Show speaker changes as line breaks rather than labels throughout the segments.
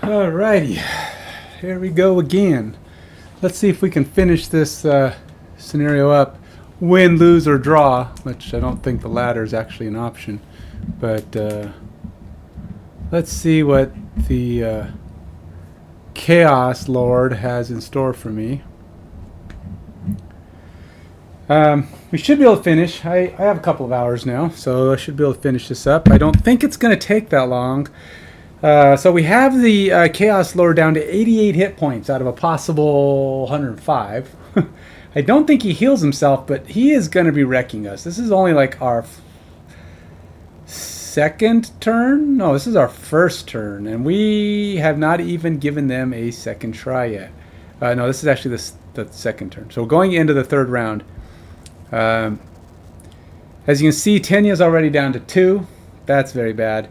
Alrighty, here we go again. Let's see if we can finish this scenario up. Win, lose, or draw, which I don't think the latter is actually an option. But let's see what the Chaos Lord has in store for me. We should be able to finish. I have a couple of hours now, so I should be able to finish this up. I don't think it's going to take that long. So we have the Chaos Lord down to 88 hit points out of a possible 105. I don't think he heals himself, but he is going to be wrecking us. This is only like our second turn? No, this is our first turn, and we have not even given them a second try yet. No, this is actually the second turn. So going into the third round. As you can see, Tenya's already down to 2. That's very bad.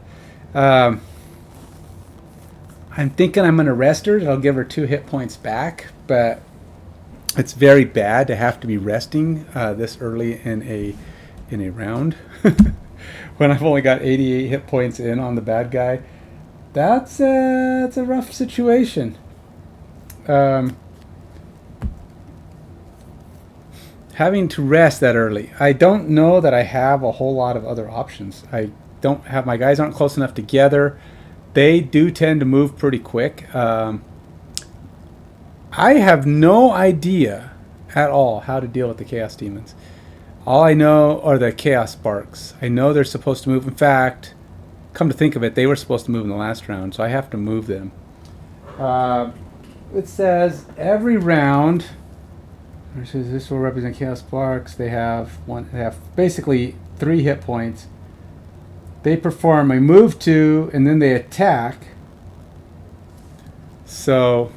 I'm thinking I'm going to rest her. I'll give her 2 hit points back, but it's very bad to have to be resting this early in a round when I've only got 88 hit points in on the bad guy. That's a rough situation. Having to rest that early. I don't know that I have a whole lot of other options. I don't have, my guys aren't close enough together. They do tend to move pretty quick. I have no idea at all how to deal with the Chaos Demons. All I know are the Chaos Sparks. I know they're supposed to move. In fact, come to think of it, they were supposed to move in the last round, so I have to move them. It says every round, this will represent Chaos Sparks. They have basically 3 hit points. They perform a move 2, and then they attack. So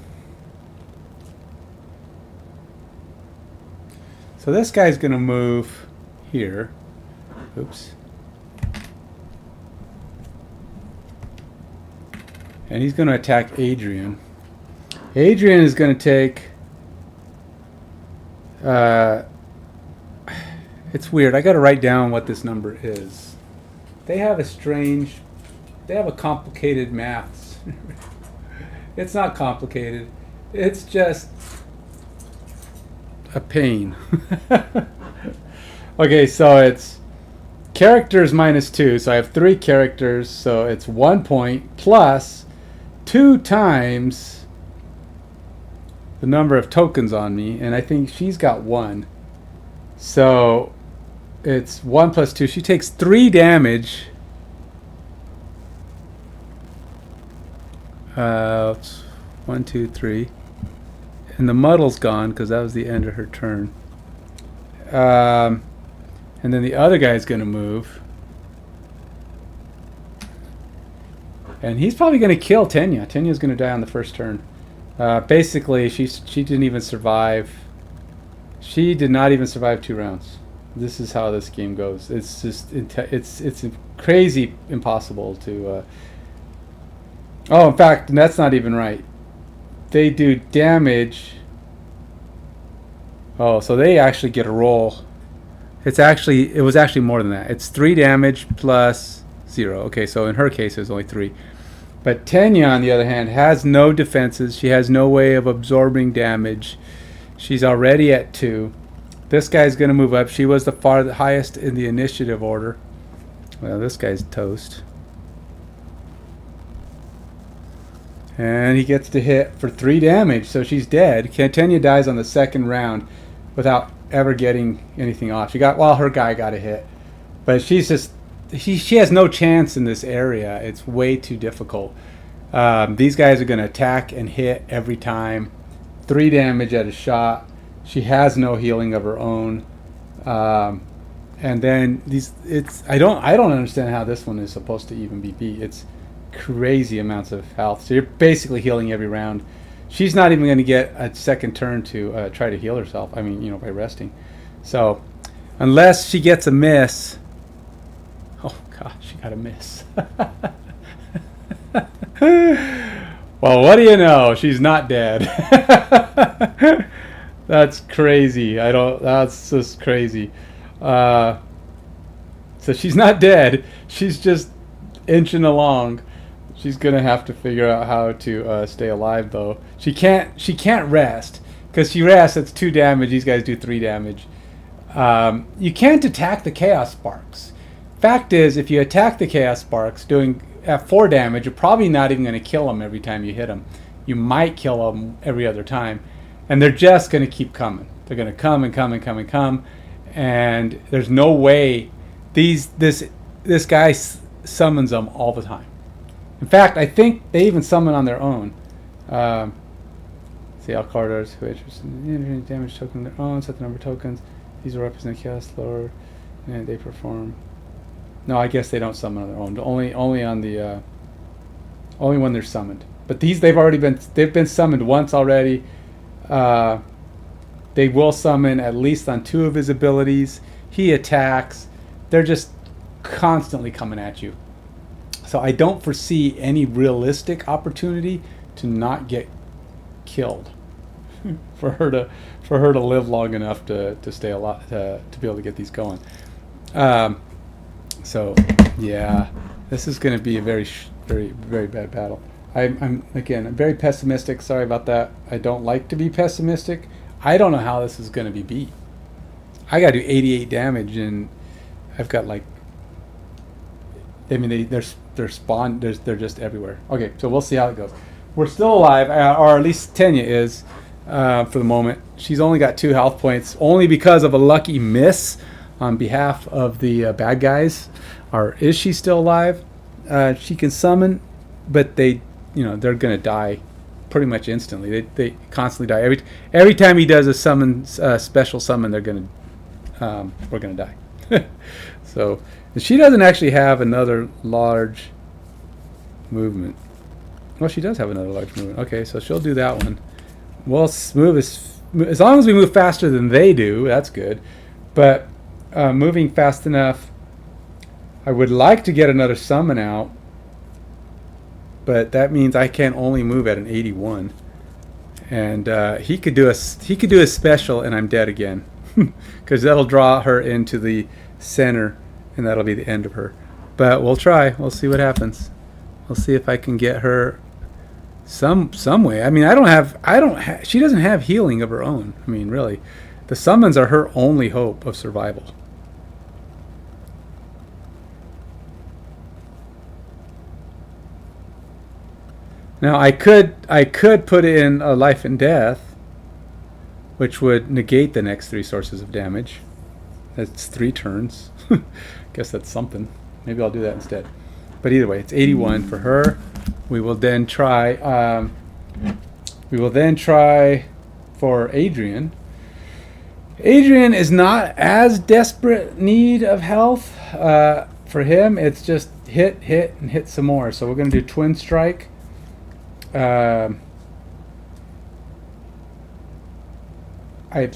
this guy's going to move here. Oops. And he's going to attack Adrian. Adrian is going to take... it's weird. I got to write down what this number is. They have a complicated maths. It's not complicated. It's just a pain. Okay, so it's characters minus 2. So I have 3 characters. So it's 1 point plus 2 times the number of tokens on me. And I think she's got 1. So it's 1 plus 2. She takes 3 damage. It's 1, 2, 3. And the muddle's gone because that was the end of her turn. And then the other guy's going to move. And he's probably going to kill Tenya. Tenya's going to die on the first turn. Basically, she didn't even survive. She did not even survive 2 rounds. This is how this game goes. It's just it's crazy impossible to. Oh, in fact, that's not even right. They do damage. Oh, so they actually get a roll. It was actually more than that. It's 3 damage plus 0. Okay, so in her case, it was only 3. But Tenya, on the other hand, has no defenses. She has no way of absorbing damage. She's already at 2. This guy's going to move up. She was the highest in the initiative order. Well, this guy's toast. And he gets to hit for 3 damage, so she's dead. Tenya dies on the second round without ever getting anything off. Her guy got a hit. But she's just... She has no chance in this area. It's way too difficult. These guys are going to attack and hit every time. 3 damage at a shot. She has no healing of her own. And then I don't understand how this one is supposed to even be beat. It's crazy amounts of health. So you're basically healing every round. She's not even going to get a second turn to try to heal herself. I mean, by resting. So unless she gets a miss. Oh gosh, she got a miss. Well, what do you know? She's not dead. That's crazy. That's just crazy. So she's not dead. She's just inching along. She's gonna have to figure out how to stay alive, though. She can't rest, because she rests. It's 2 damage. These guys do 3 damage. You can't attack the Chaos Sparks. Fact is, if you attack the Chaos Sparks doing at 4 damage, you're probably not even going to kill them every time you hit them. You might kill them every other time, and they're just going to keep coming. They're going to come and come and come and come, and there's no way this guy summons them all the time. In fact, I think they even summon on their own. See, all corridors who interest in damage token their own, set the number of tokens. These will represent Chaos Lord, and they perform. No, I guess they don't summon on their own. Only on the only when they're summoned. But they've been summoned once already. They will summon at least on 2 of his abilities. He attacks. They're just constantly coming at you. So I don't foresee any realistic opportunity to not get killed for her to live long enough to stay alive, to be able to get these going. So yeah, this is going to be a very very bad battle. I'm very pessimistic. Sorry about that. I don't like to be pessimistic. I don't know how this is going to be beat. I got to do 88 damage, and I've got like, I mean, they're spawned. They're just everywhere. Okay, so we'll see how it goes. We're still alive, or at least Tanya is, for the moment. She's only got 2 health points, only because of a lucky miss on behalf of the bad guys. Or is she still alive? She can summon, but they're gonna die pretty much instantly. They constantly die. Every time he does a summon, special summon, we're gonna die. So she doesn't actually have another large movement. Well, she does have another large movement. Okay, so she'll do that one. We'll move as long as we move faster than they do. That's good. But moving fast enough, I would like to get another summon out. But that means I can only move at an 81, and he could do a special, and I'm dead again, because that'll draw her into the center, and that'll be the end of her. But we'll try. We'll see what happens. We'll see if I can get her some way. I mean, she doesn't have healing of her own. I mean, really, the summons are her only hope of survival. Now I could put in a life and death, which would negate the next 3 sources of damage. That's 3 turns. Guess that's something. Maybe I'll do that instead. But either way, it's 81 for her. We will then try. For Adrian. Adrian is not as desperate need of health. For him, it's just hit, and hit some more. So we're going to do Twin Strike. I'd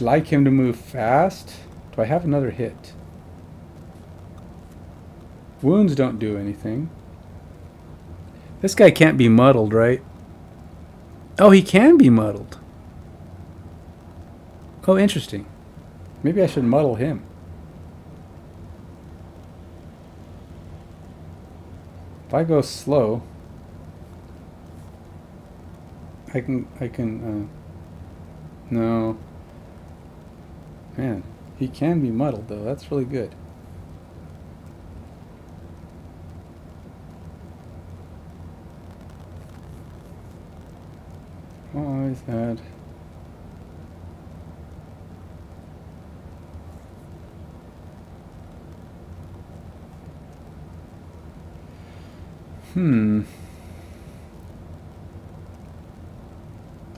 like him to move fast. Do I have another hit? Wounds don't do anything. This guy can't be muddled, right? Oh, he can be muddled. Oh, interesting. Maybe I should muddle him. If I go slow, I can, no. Man, he can be muddled, though. That's really good. Oh, is that?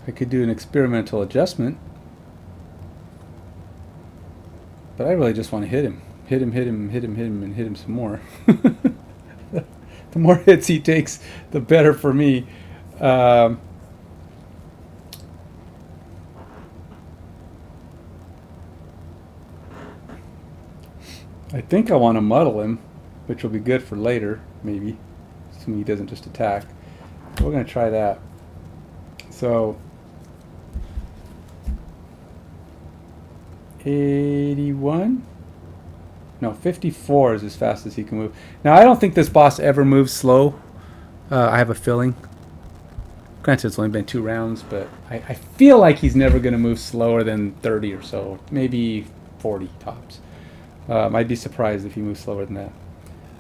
I could do an experimental adjustment. But I really just want to hit him. Hit him, and hit him some more. The more hits he takes, the better for me. I think I want to muddle him, which will be good for later, maybe. Assuming he doesn't just attack. We're going to try that. So 81? No, 54 is as fast as he can move. Now, I don't think this boss ever moves slow. I have a feeling. Granted, it's only been 2 rounds, but I feel like he's never going to move slower than 30 or so. Maybe 40 tops. I'd be surprised if he moves slower than that.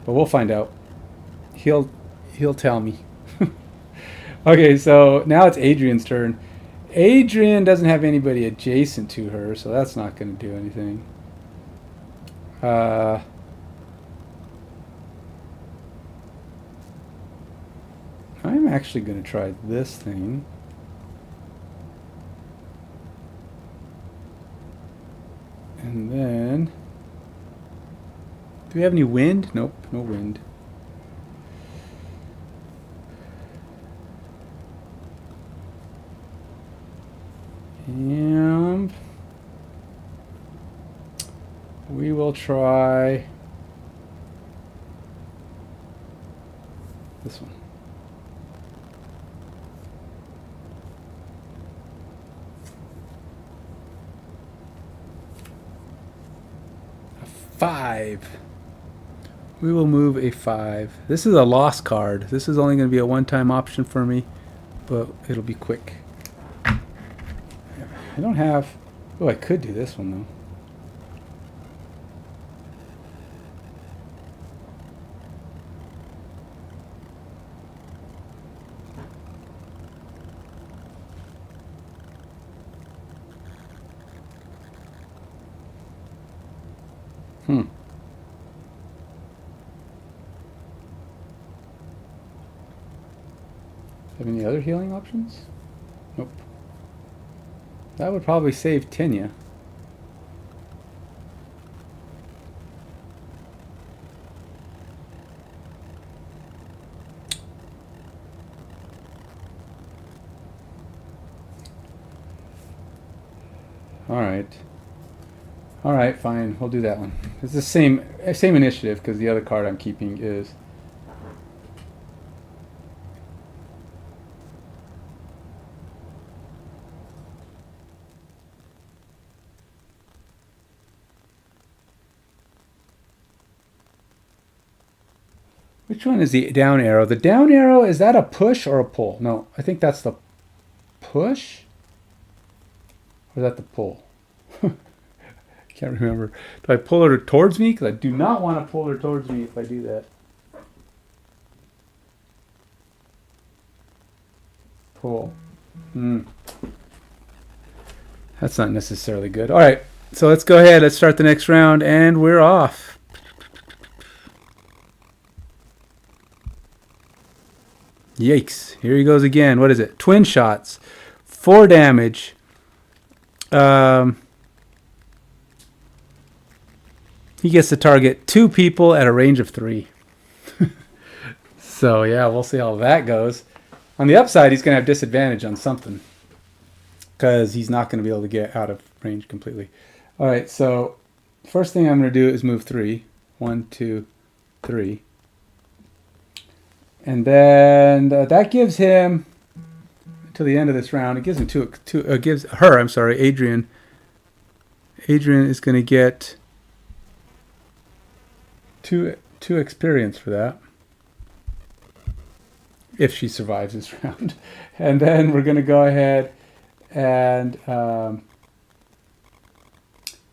But we'll find out. He'll tell me. Okay, so now it's Adrian's turn. Adrian doesn't have anybody adjacent to her, so that's not going to do anything. I'm actually going to try this thing. And then... do we have any wind? Nope, no wind. And we will try this one. A 5. We will move a 5. This is a lost card. This is only going to be a one-time option for me, but it'll be quick. I don't have... oh, I could do this one, though. Have any other healing options? Nope. That would probably save Tenya. All right, fine. We'll do that one. It's the same initiative because the other card I'm keeping is. Which one is the down arrow? The down arrow, is that a push or a pull? No, I think that's the push. Or is that the pull? Can't remember. Do I pull her towards me? Because I do not want to pull her towards me if I do that. Pull. That's not necessarily good. All right, so let's go ahead. Let's start the next round, and we're off. Yikes. Here he goes again. What is it? Twin shots. 4 damage. He gets to target 2 people at a range of 3. So, yeah, we'll see how that goes. On the upside, he's going to have disadvantage on something. Because he's not going to be able to get out of range completely. All right, so first thing I'm going to do is move 3. 1, 2, 3. And then that gives him, to the end of this round, it gives him gives her, I'm sorry, Adrian. Adrian is going to get 2 experience for that. If she survives this round. And then we're going to go ahead and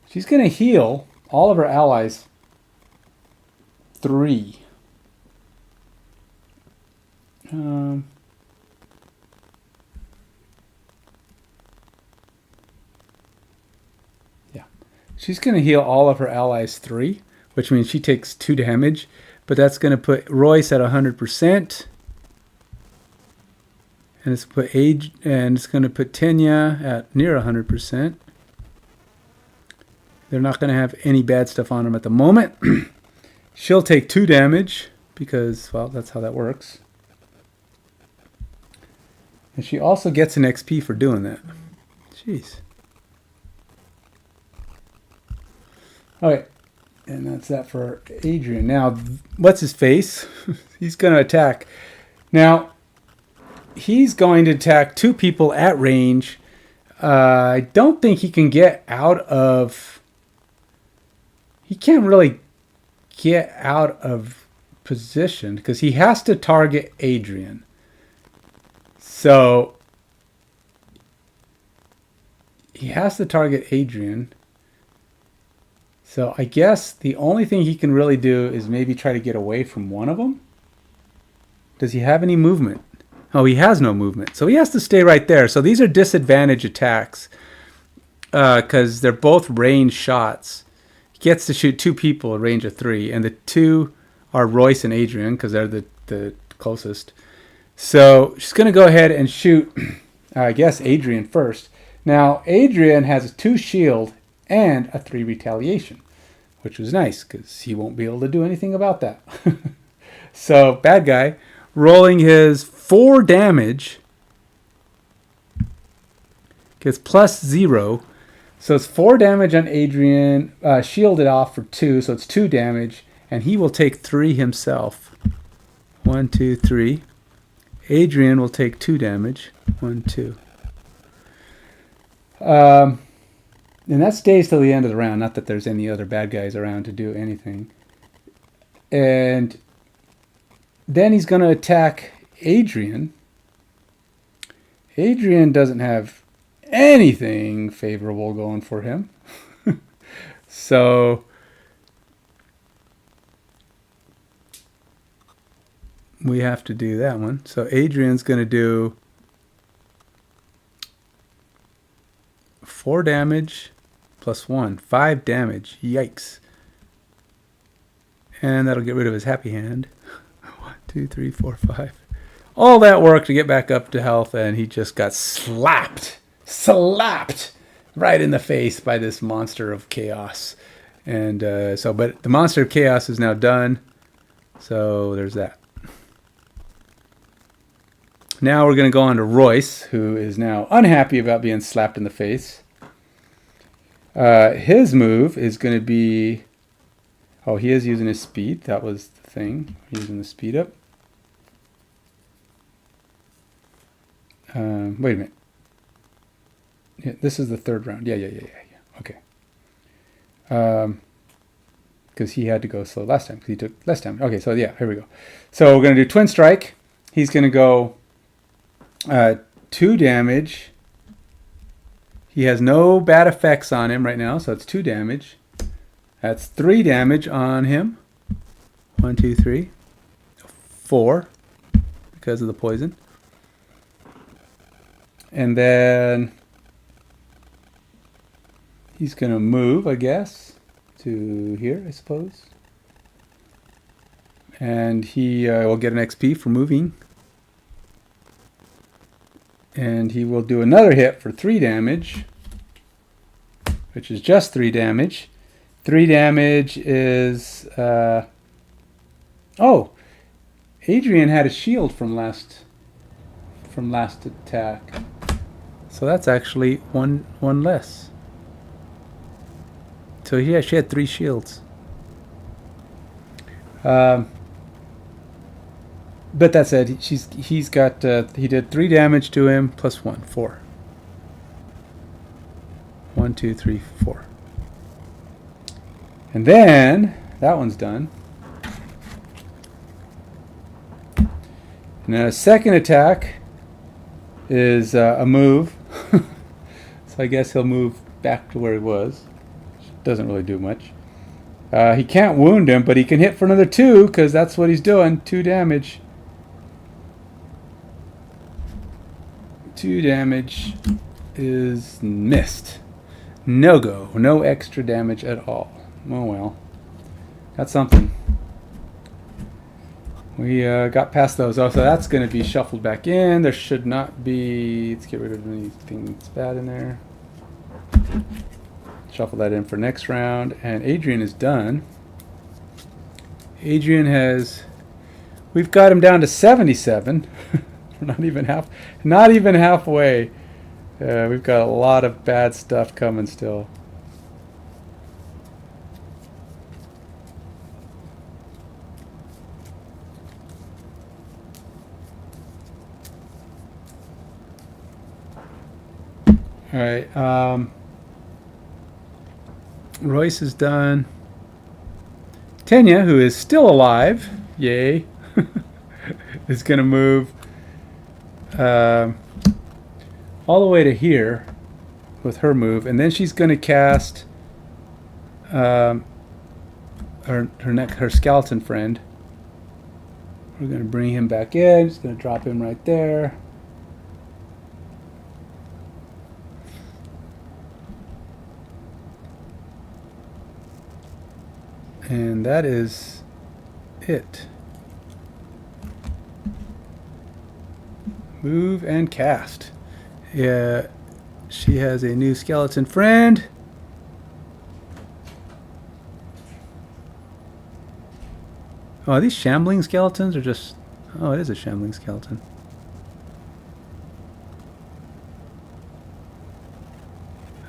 she's going to heal all of her allies 3. Yeah. She's going to heal all of her allies 3, which means she takes 2 damage. But that's going to put Royce at 100%. And it's going to put Tenya at near 100%. They're not going to have any bad stuff on them at the moment. She'll take 2 damage because, well, that's how that works. And she also gets an XP for doing that. Jeez. All right. And that's that for Adrian. Now, what's his face? He's going to attack. Now, he's going to attack 2 people at range. I don't think he can get out of... He can't really get out of positioned because he has to target Adrian. So he has to target Adrian. So I guess the only thing he can really do is maybe try to get away from one of them. Does he have any movement? Oh, he has no movement. So he has to stay right there. So these are disadvantage attacks because they're both range shots. He gets to shoot 2 people at range of 3. And the 2 are Royce and Adrian because they're the closest. So she's going to go ahead and shoot, I guess, Adrian first. Now, Adrian has a 2 shield and a 3 retaliation, which was nice because he won't be able to do anything about that. So, bad guy, rolling his 4 damage, gets +0. So it's 4 damage on Adrian, shielded off for 2, so it's 2 damage, and he will take 3 himself. 1, 2, 3. Adrian will take 2 damage. 1, 2. And that stays till the end of the round. Not that there's any other bad guys around to do anything. And then he's going to attack Adrian. Adrian doesn't have anything favorable going for him. So we have to do that one. So Adrian's going to do 4 damage +1, 5 damage. Yikes. And that'll get rid of his happy hand. 1, 2, 3, 4, 5. All that work to get back up to health, and he just got slapped right in the face by this monster of chaos. And but the monster of chaos is now done. So there's that. Now we're going to go on to Royce, who is now unhappy about being slapped in the face. His move is going to be... Oh, he is using his speed. That was the thing. Using the speed up. Wait a minute. Yeah, this is the 3rd round. Yeah. Okay. Because he had to go slow last time, because he took less time. Okay, so yeah, here we go. So we're going to do Twin Strike. He's going to go 2 damage. He has no bad effects on him right now, so it's 2 damage. That's 3 damage on him. 1, 2, 3. 4 because of the poison. And then he's going to move, I guess, to here, I suppose. And he will get an XP for moving. And he will do another hit for 3 damage, which is just 3 damage. 3 damage is... oh! Adrian had a shield from last attack. So that's actually one less. So yeah, she had 3 shields. But that said, he's got he did 3 damage to him +1, 4. 1, 2, 3, 4. And then that one's done. And a second attack is a move. So I guess he'll move back to where he was. Doesn't really do much. He can't wound him, but he can hit for another 2 because that's what he's doing. 2 damage. 2 damage is missed. No go. No extra damage at all. Oh well. Got something. We got past those. Oh, so that's going to be shuffled back in. There should not be... Let's get rid of anything that's bad in there. Shuffle that in for next round. And Adrian is done. Adrian has... We've got him down to 77. Not even halfway. We've got a lot of bad stuff coming still. All right. Royce is done. Tenya, who is still alive, yay, is going to move all the way to here with her move, and then she's going to cast her skeleton friend. We're going to bring him back in. Just going to drop him right there. And that is it. Move and cast. Yeah, she has a new skeleton friend. Oh, are these shambling skeletons or just... Oh, it is a shambling skeleton.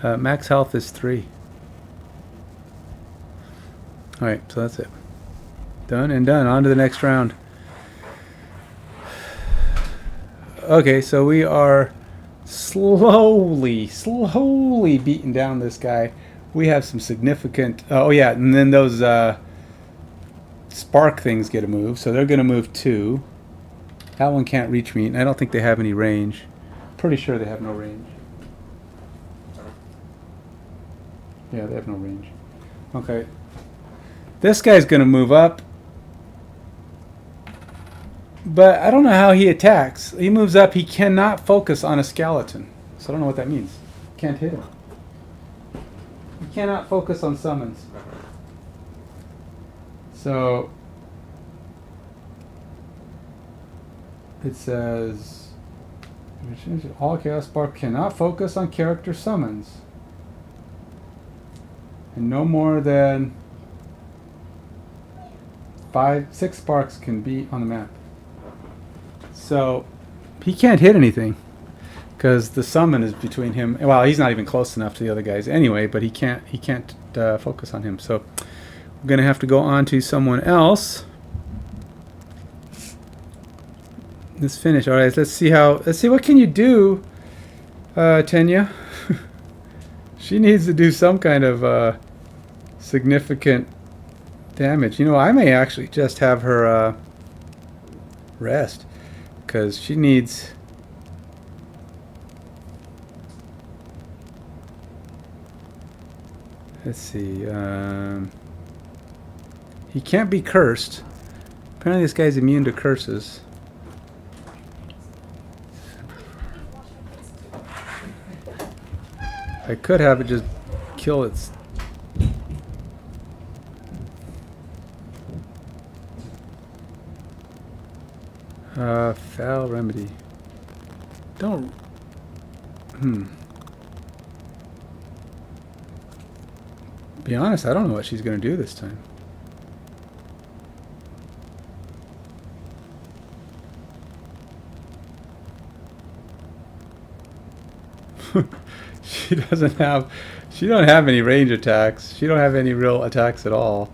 Max health is 3. Alright, so that's it. Done and done. On to the next round. Okay, so we are slowly beating down this guy. We have some significant... Oh, yeah, and then those spark things get a move, so they're going to move 2. That one can't reach me, and I don't think they have any range. Pretty sure they have no range. Yeah, they have no range. Okay. This guy's going to move up. But I don't know how he attacks. He moves up. He cannot focus on a skeleton. So I don't know what that means. Can't hit him. He cannot focus on summons. So it says all Chaos Spark cannot focus on character summons. And no more than 6 sparks can be on the map. So he can't hit anything because the summon is between him. Well, he's not even close enough to the other guys anyway, but he can't focus on him. So we're gonna have to go on to someone else. Let's finish. All right, let's see what can you do, Tenya. She needs to do some kind of significant damage. You know, I may actually just have her rest because she needs... Let's see. He can't be cursed. Apparently this guy's immune to curses. I could have it just kill its... foul remedy. Don't... Be honest, I don't know what she's going to do this time. She don't have any range attacks. She don't have any real attacks at all.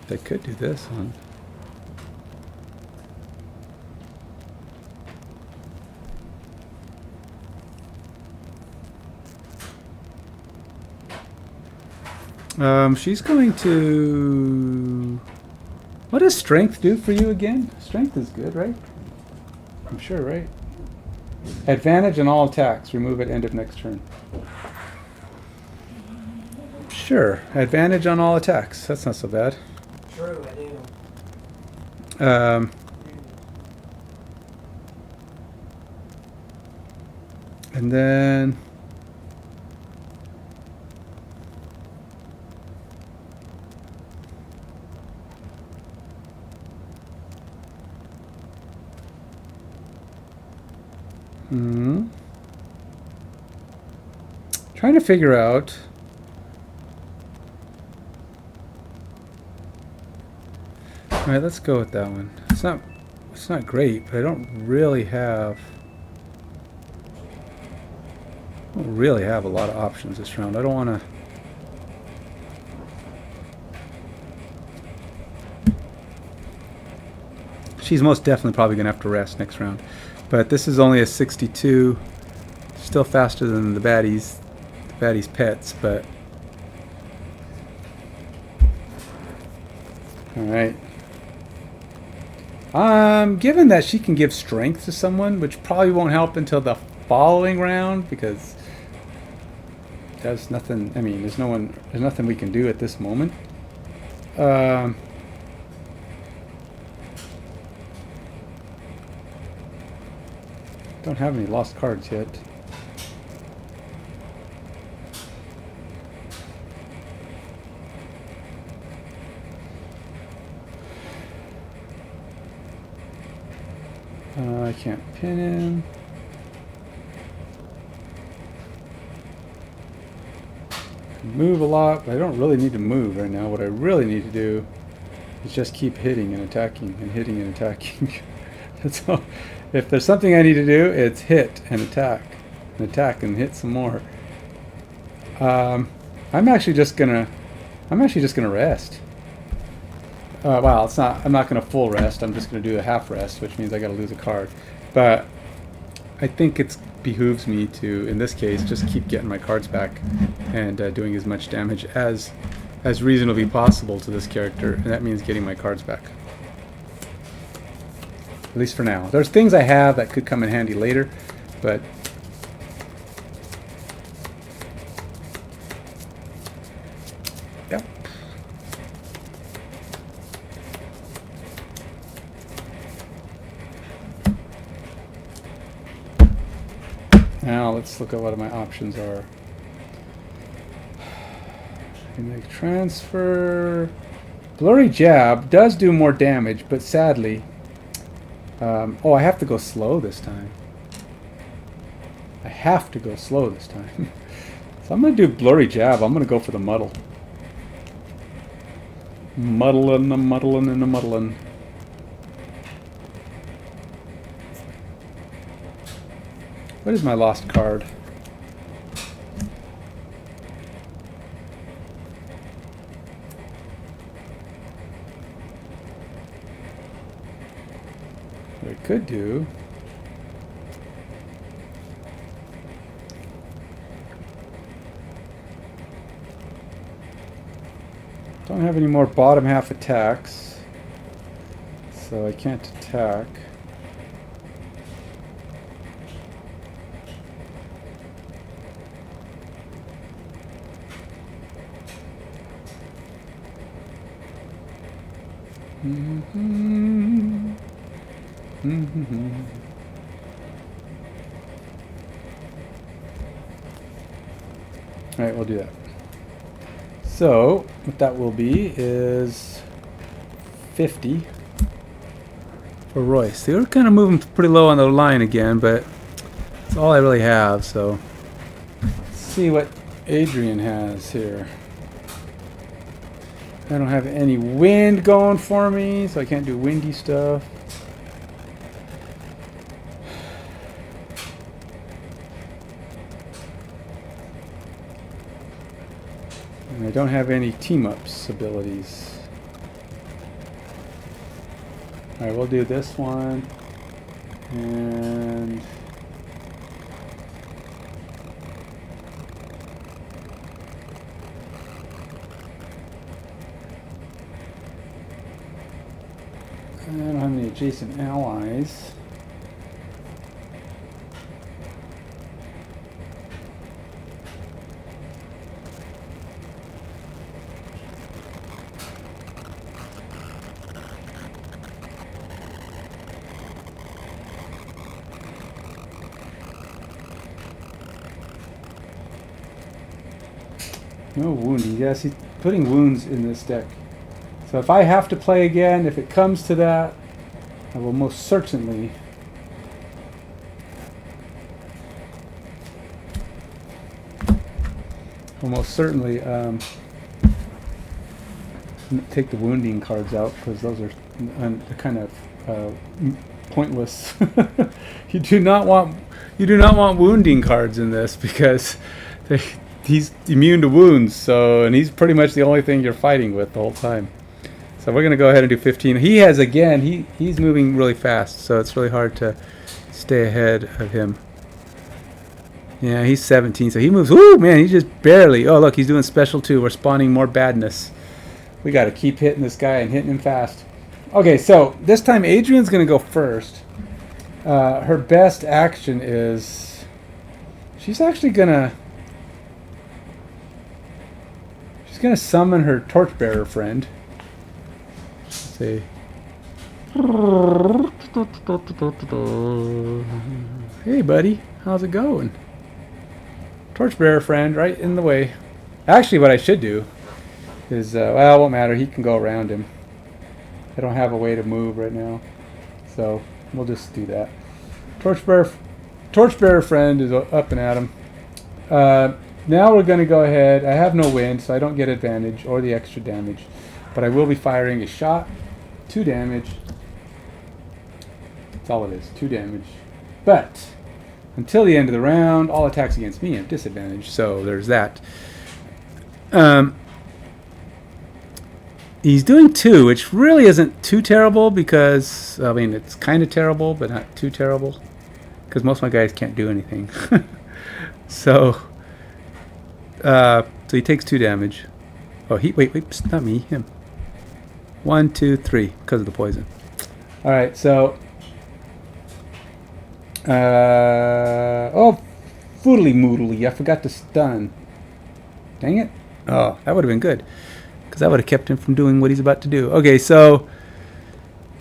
They could do this one. She's going to... What does strength do for you again? Strength is good, right? I'm sure, right? Advantage on all attacks. Remove at end of next turn. Sure. Advantage on all attacks. That's not so bad.
True, I do.
And then... Trying to figure out... Alright, let's go with that one. It's not great, but I don't really have a lot of options this round. I don't want to... She's most definitely probably going to have to rest next round. But this is only a 62. Still faster than the baddies. Batty's pets, but all right. Given that she can give strength to someone, which probably won't help until the following round, because there's nothing. I mean, there's nothing we can do at this moment. Don't have any lost cards yet. I can't pin him. Move a lot, but I don't really need to move right now. What I really need to do is just keep hitting and attacking and hitting and attacking. That's all. If there's something I need to do, it's hit and attack and hit some more. I'm actually just gonna rest. Well, it's not. I'm not gonna full rest. I'm just gonna do a half rest, which means I gotta lose a card. But I think it behooves me to, in this case, just keep getting my cards back and doing as much damage as reasonably possible to this character, and that means getting my cards back. At least for now. There's things I have that could come in handy later, but yep. Now let's look at what my options are. I can make transfer. Blurry Jab does do more damage, but sadly, oh, I have to go slow this time. I have to go slow this time. So I'm going to do Blurry Jab. I'm going to go for the muddle. Muddling, and muddling. What is my lost card? What I could do don't have any more bottom half attacks, so I can't attack. Alright, we'll do that. So, what that will be is 50 for Royce. They were kind of moving pretty low on the line again, but that's all I really have, so let's see what Adrian has here. I don't have any wind going for me, so I can't do windy stuff. And I don't have any team-ups abilities. Alright, we'll do this one. And I don't have any adjacent allies. No wounding. Yes, he's putting wounds in this deck. So if I have to play again, if it comes to that, I will most certainly take the wounding cards out, because those are kind of pointless. You do not want wounding cards in this, because he's immune to wounds. So, and he's pretty much the only thing you're fighting with the whole time. So we're going to go ahead and do 15. He has, again, he's moving really fast, so it's really hard to stay ahead of him. Yeah, he's 17, so he moves. Ooh, man, he's just barely. Oh, look, he's doing special too. We're spawning more badness. We got to keep hitting this guy and hitting him fast. Okay, so this time Adrian's going to go first. Her best action is... She's actually going to... She's going to summon her torchbearer friend. Let's see. Hey, buddy. How's it going? Torchbearer friend, right in the way. Actually, what I should do is, well, it won't matter. He can go around him. I don't have a way to move right now, so we'll just do that. Torchbearer friend is up and at him. Now we're going to go ahead. I have no wind, so I don't get advantage or the extra damage, but I will be firing a shot. 2 damage. That's all it is. 2 damage. But until the end of the round, all attacks against me have disadvantage, so there's that. He's doing 2, which really isn't too terrible because, I mean, it's kind of terrible, but not too terrible. Because most of my guys can't do anything. So he takes 2 damage. Oh, wait, not me, him. 1, 2, 3, because of the poison. Alright, so... oh, foodly moodly, I forgot to stun. Dang it. Oh, that would have been good. Because that would have kept him from doing what he's about to do. Okay, so...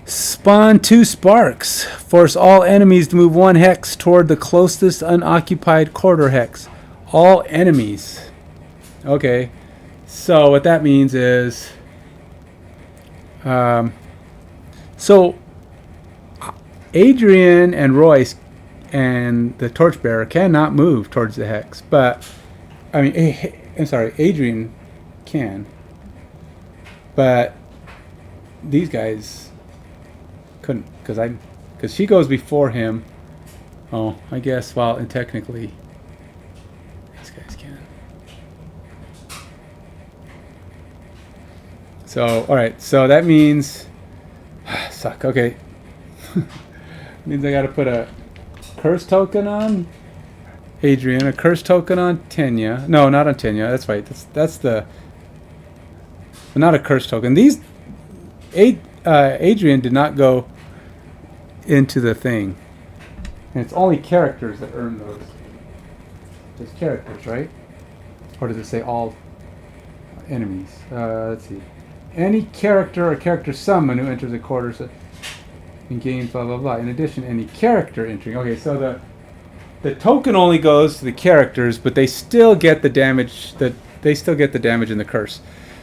Spawn 2 sparks. Force all enemies to move 1 hex toward the closest unoccupied corridor hex. All enemies. Okay. So what that means is... so... Adrian and Royce and the torchbearer cannot move towards the hex. But... I mean... I'm sorry. Adrian can. But... These guys... couldn't, because she goes before him. Oh, I guess, well, and technically these guys can. So, alright, so that means suck, okay. Means I gotta put a curse token on Adrian, a curse token on Tenya. No, not on Tenya, that's right. That's the, not a curse token. These Adrian did not go into the thing. And it's only characters that earn those. Just characters, right? Or does it say all enemies? Let's see. Any character or character summon who enters a quarter in games, blah, blah, blah. In addition, any character entering. Okay, so the token only goes to the characters, but they still get the damage they still get the damage in the curse.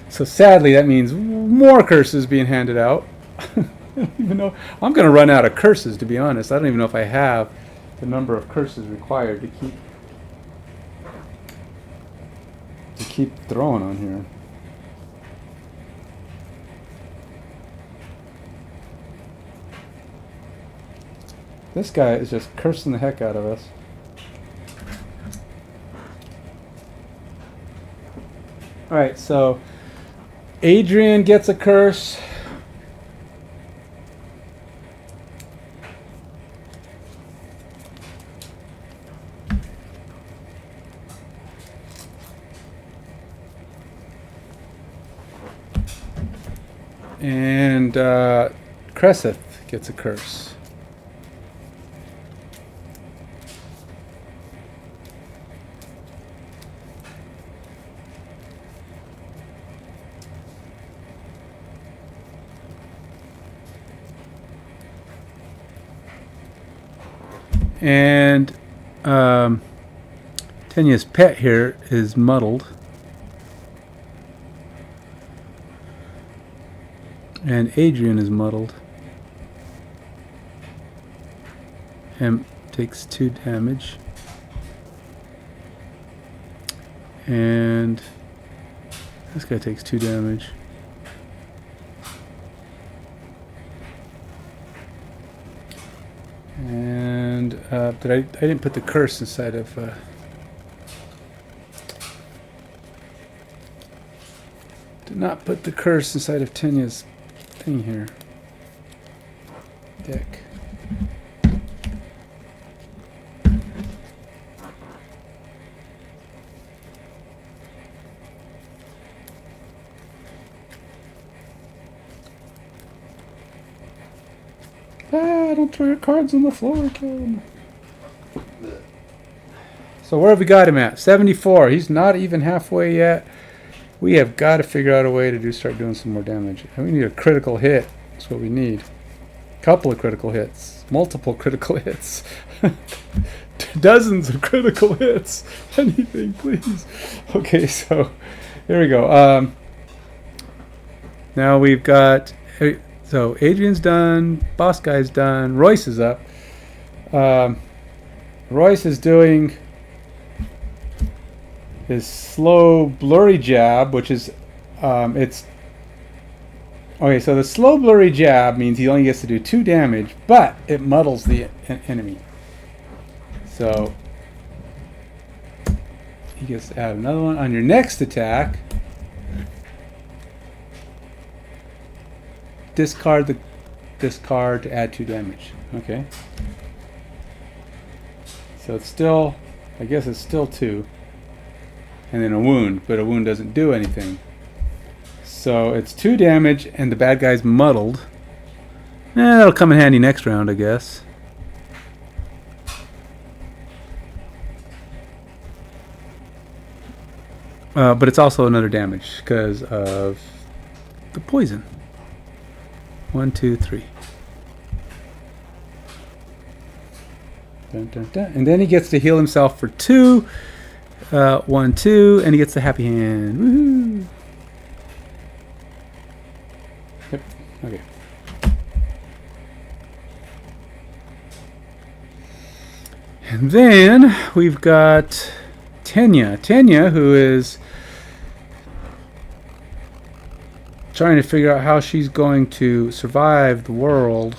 So sadly, that means more curses being handed out. I don't even know. I'm going to run out of curses, to be honest. I don't even know if I have the number of curses required to keep throwing on here. This guy is just cursing the heck out of us. Alright, so Adrian gets a curse. And Cresseth gets a curse. And Tenya's pet here is muddled. And Adrian is muddled. And takes 2 damage. And this guy takes 2 damage. And but I didn't put the curse inside of did not put the curse inside of Tenya's thing here. Deck. Ah, don't throw your cards on the floor, Kim. So where have we got him at? 74. He's not even halfway yet. We have got to figure out a way to start doing some more damage. And we need a critical hit. That's what we need. Couple of critical hits. Multiple critical hits. Dozens of critical hits. Anything, please. Okay, so here we go. Now we've got... So Adrian's done. Boss guy's done. Royce is up. Royce is doing his slow blurry jab, which is it's okay. So the slow blurry jab means he only gets to do 2 damage, but it muddles the enemy. So he gets to add another one on your next attack. Discard to add 2 damage. Okay. So it's still, I guess it's still 2. And then a wound, but a wound doesn't do anything. So it's 2 damage, and the bad guy's muddled. That'll come in handy next round, I guess. But it's also another damage because of the poison. 1, 2, 3. Dun, dun, dun. And then he gets to heal himself for 2. 1, 2, and he gets the happy hand. Woohoo! Yep. Okay. And then we've got Tenya. Tenya, who is trying to figure out how she's going to survive the world.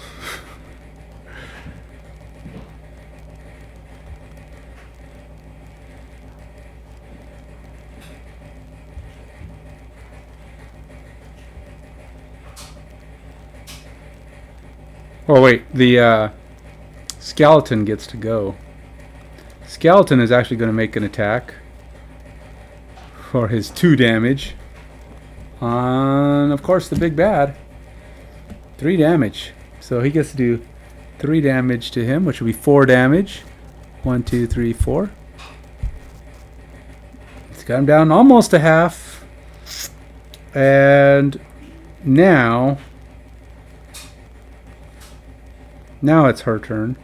Oh wait, the skeleton gets to go. Skeleton is actually going to make an attack for his 2 damage on, of course, the big bad. 3 damage. So he gets to do 3 damage to him, which will be 4 damage. 1, 2, 3, 4. It's got him down almost a half. And now it's her turn.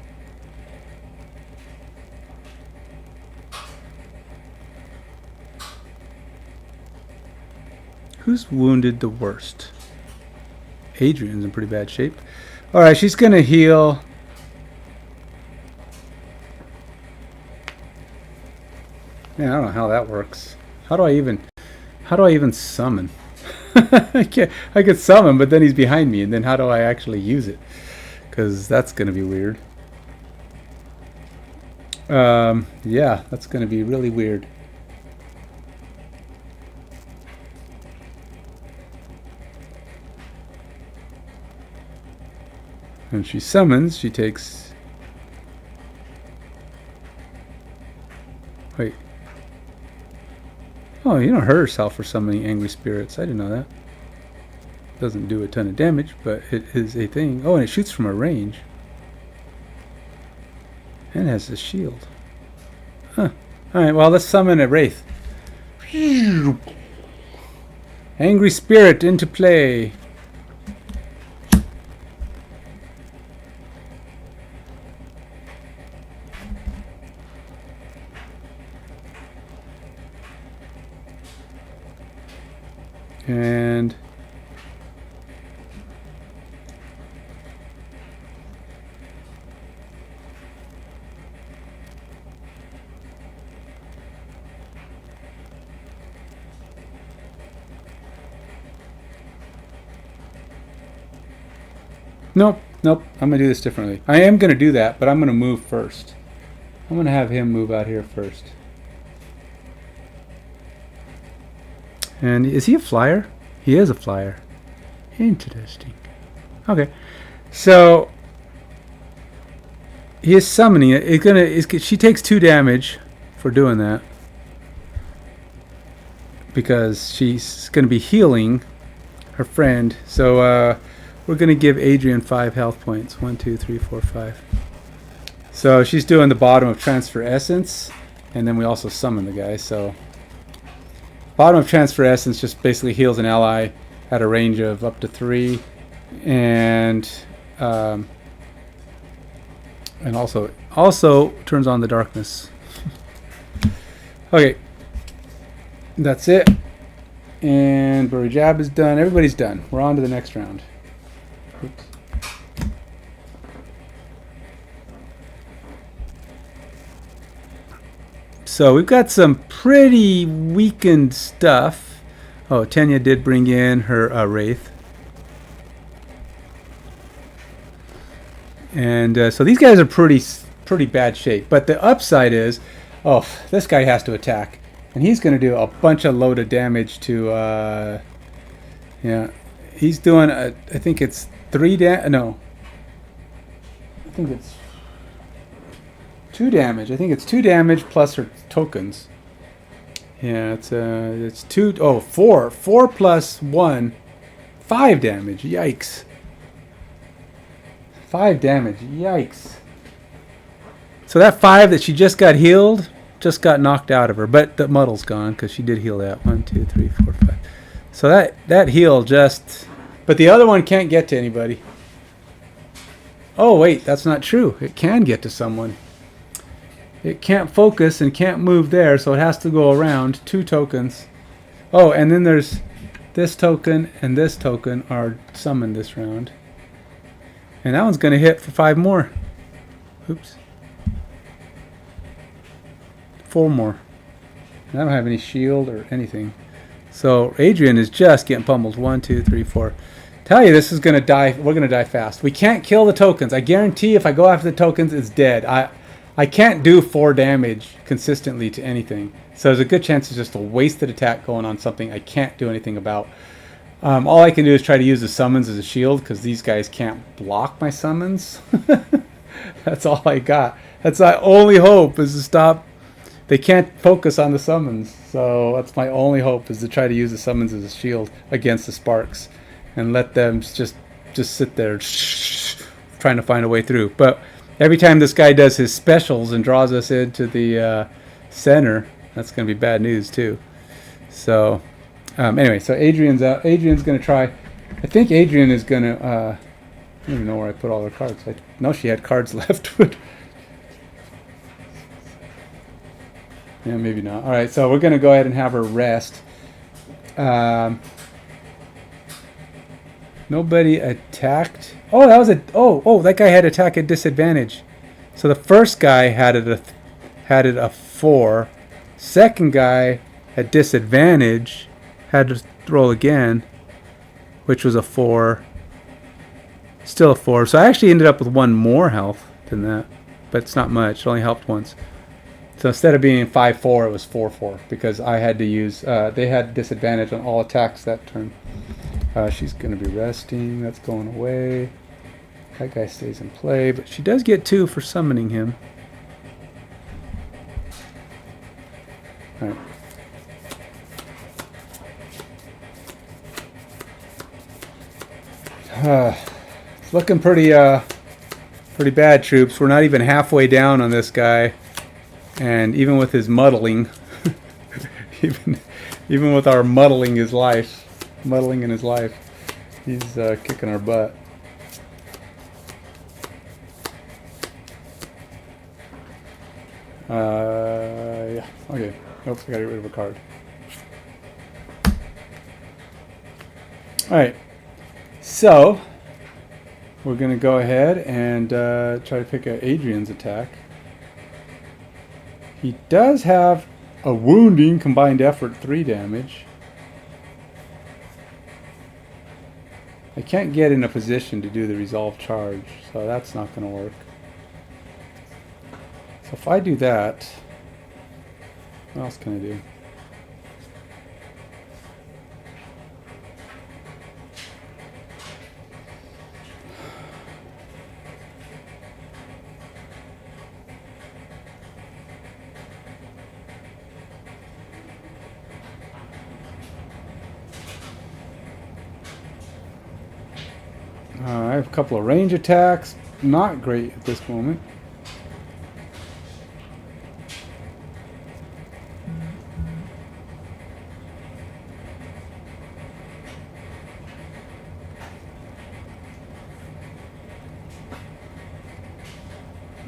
Who's wounded the worst? Adrian's in pretty bad shape. Alright, she's gonna heal. Man, I don't know how that works. How do I even summon? I could summon, but then he's behind me, and then how do I actually use it? Because that's going to be weird. Yeah, that's going to be really weird. When she summons, she takes... Wait. Oh, you don't hurt herself for summoning angry spirits. I didn't know that. Doesn't do a ton of damage, but it is a thing. Oh, and it shoots from a range. And has a shield. Huh. Alright, well, let's summon a wraith. Angry spirit into play. And nope. I'm going to do this differently. I am going to do that, but I'm going to move first. I'm going to have him move out here first. And is he a flyer? He is a flyer. Interesting. Okay. So he is summoning it. She takes 2 damage for doing that. Because she's going to be healing her friend. So we're going to give Adrian 5 health points. 1, 2, 3, 4, 5. So she's doing the bottom of Transfer Essence, and then we also summon the guy. So bottom of Transfer Essence just basically heals an ally at a range of up to 3, and also turns on the darkness. Okay, that's it. And Bury Jab is done. Everybody's done. We're on to the next round. Oops. So we've got some pretty weakened stuff. Oh, Tanya did bring in her Wraith. And so these guys are pretty bad shape. But the upside is, oh, this guy has to attack. And he's going to do a bunch of load of damage to, yeah. He's doing, I think it's 3 no. I think it's 2 damage. I think it's 2 damage plus her tokens. Yeah, it's 2, oh, 4. 4 plus 1. 5 damage. Yikes. 5 damage. Yikes. So that 5 that she just got healed just got knocked out of her, but the muddle's gone because she did heal that. 1, 2, 3, 4, 5. So that heal just, but the other one can't get to anybody. Oh wait, that's not true. It can get to someone. It can't focus and can't move there, so it has to go around 2 tokens. Oh, and then there's this token and this token are summoned this round, and that one's going to hit for 5 more. Oops. 4 more. And I don't have any shield or anything. So Adrian is just getting pummeled. 1, 2, 3, 4. Tell you, this is going to die. We're going to die fast. We can't kill the tokens. I guarantee if I go after the tokens, it's dead. I can't do 4 damage consistently to anything. So there's a good chance it's just a wasted attack going on something I can't do anything about. All I can do is try to use the summons as a shield because these guys can't block my summons. That's all I got. That's my only hope, is to stop. They can't focus on the summons, so that's my only hope, is to try to use the summons as a shield against the sparks and let them just sit there trying to find a way through. But every time this guy does his specials and draws us into the center, that's going to be bad news too. So anyway, so Adrian's out. Adrian's going to try. I think Adrian is going to, I don't even know where I put all her cards. I know she had cards left. Yeah, maybe not. All right, so we're going to go ahead and have her rest. Nobody attacked. Oh, that was a. Oh, that guy had attack at disadvantage. So the first guy had it a 4. Second guy at disadvantage had to roll again, which was a 4. Still a 4. So I actually ended up with 1 more health than that, but it's not much. It only helped once. So instead of being 5-4, it was 4-4 because I had to use. They had disadvantage on all attacks that turn. She's going to be resting. That's going away. That guy stays in play, but she does get 2 for summoning him. All right. It's looking pretty bad, troops. We're not even halfway down on this guy. And even with his muddling, even with our muddling in his life, he's kicking our butt. Yeah. Okay. Oops, I got to get rid of a card. All right. So we're going to go ahead and try to pick out Adrian's attack. He does have a wounding combined effort 3 damage. I can't get in a position to do the resolve charge, so that's not going to work. So if I do that, what else can I do? I have a couple of range attacks. Not great at this moment.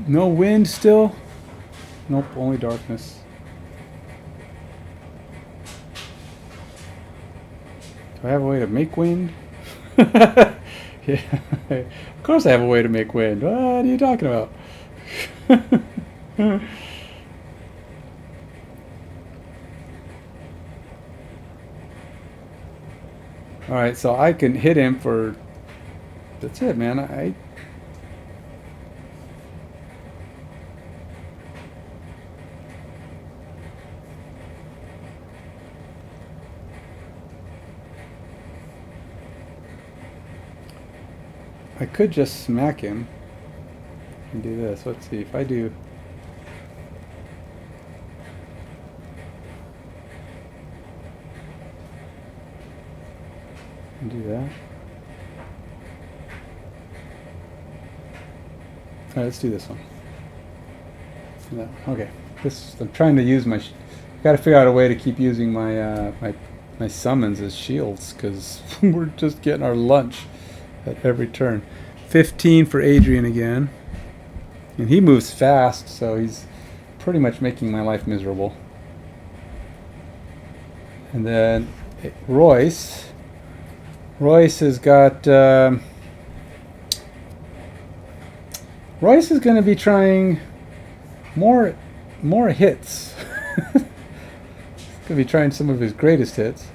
No wind still? Nope, only darkness. Do I have a way to make wind? Yeah, of course I have a way to make wind. What are you talking about? Alright, so I can hit him for... That's it, man. I could just smack him and do this. Let's see if I do. And do that. All right, let's do this one. No, okay. This I'm trying to use my. Got to figure out a way to keep using my my summons as shields because we're just getting our lunch at every turn. 15 for Adrian again. And he moves fast, so he's pretty much making my life miserable. And then Royce. Royce has got... Royce is going to be trying more hits. He's going to be trying some of his greatest hits.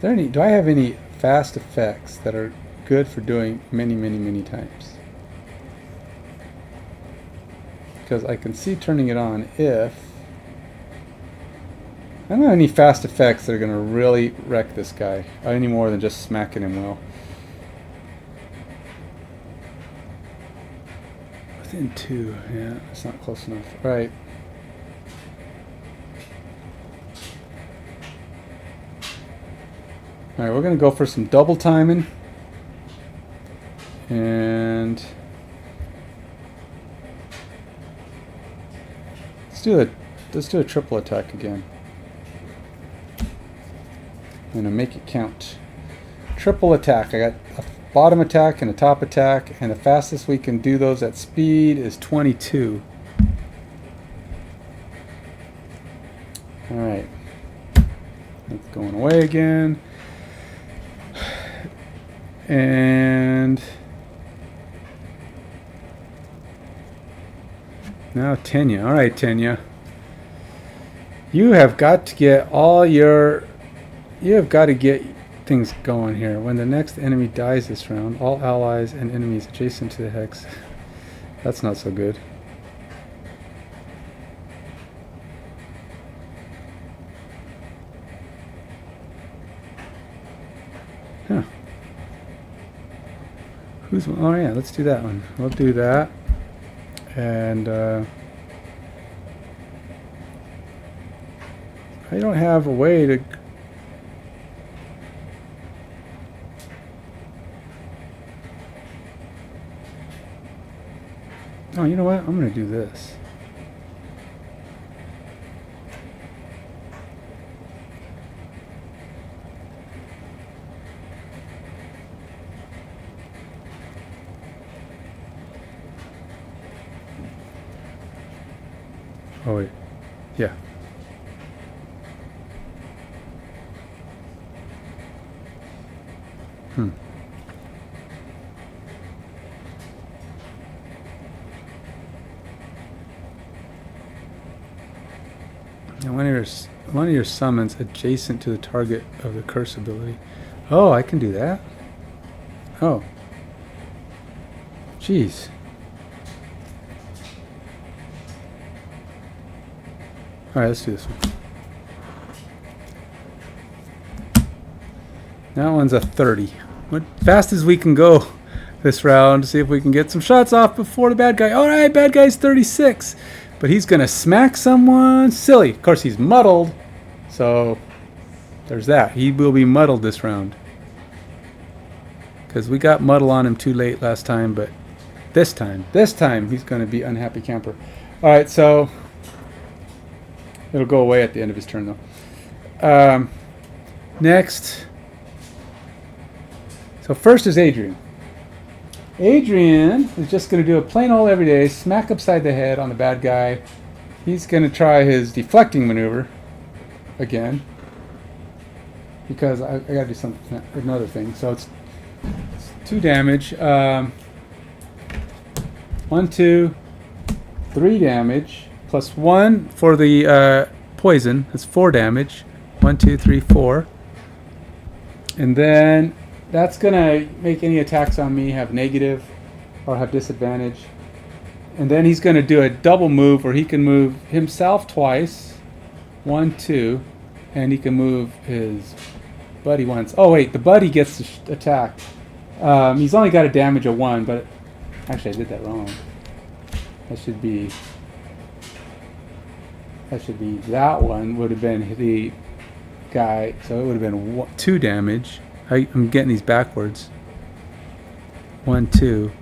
Do I have any fast effects that are good for doing many times? Because I can see turning it on if... I don't have any fast effects that are going to really wreck this guy. Any more than just smacking him well. Within 2, yeah, it's not close enough. Right. Alright, we're going to go for some double timing. And let's do a triple attack again. I'm going to make it count. Triple attack. I got a bottom attack and a top attack, and the fastest we can do those at speed is 22. Alright. That's going away again. And now Tenya. All right, Tenya. You have got to get things going here. When the next enemy dies this round, all allies and enemies adjacent to the hex. That's not so good. Huh. Oh yeah, let's do that one. We'll do that. And I don't have a way to... Oh, you know what? I'm going to do this. Oh wait, yeah. Now one of your summons adjacent to the target of the curse ability. Oh, I can do that? Oh. Jeez. Alright, let's do this one. That one's a 30. What fast as we can go this round to see if we can get some shots off before the bad guy. Alright, bad guy's 36. But he's going to smack someone silly. Of course, he's muddled. So there's that. He will be muddled this round. Because we got muddle on him too late last time, but this time he's going to be unhappy camper. All right, so it'll go away at the end of his turn, though. Next. So first is Adrian. Adrian is just going to do a plain old everyday smack upside the head on the bad guy. He's going to try his deflecting maneuver again. Because I got to do something, another thing. So it's 2 damage. 1, 2, 3 damage. Plus 1 for the poison. That's 4 damage. 1, 2, 3, 4. And then that's going to make any attacks on me have negative or have disadvantage. And then he's going to do a double move where he can move himself twice. 1, 2. And he can move his buddy once. Oh, wait. The buddy gets to attack. He's only got a damage of 1, but actually I did that wrong. That should be that one would have been the guy. So it would have been 2 damage. I'm getting these backwards. 1, 2.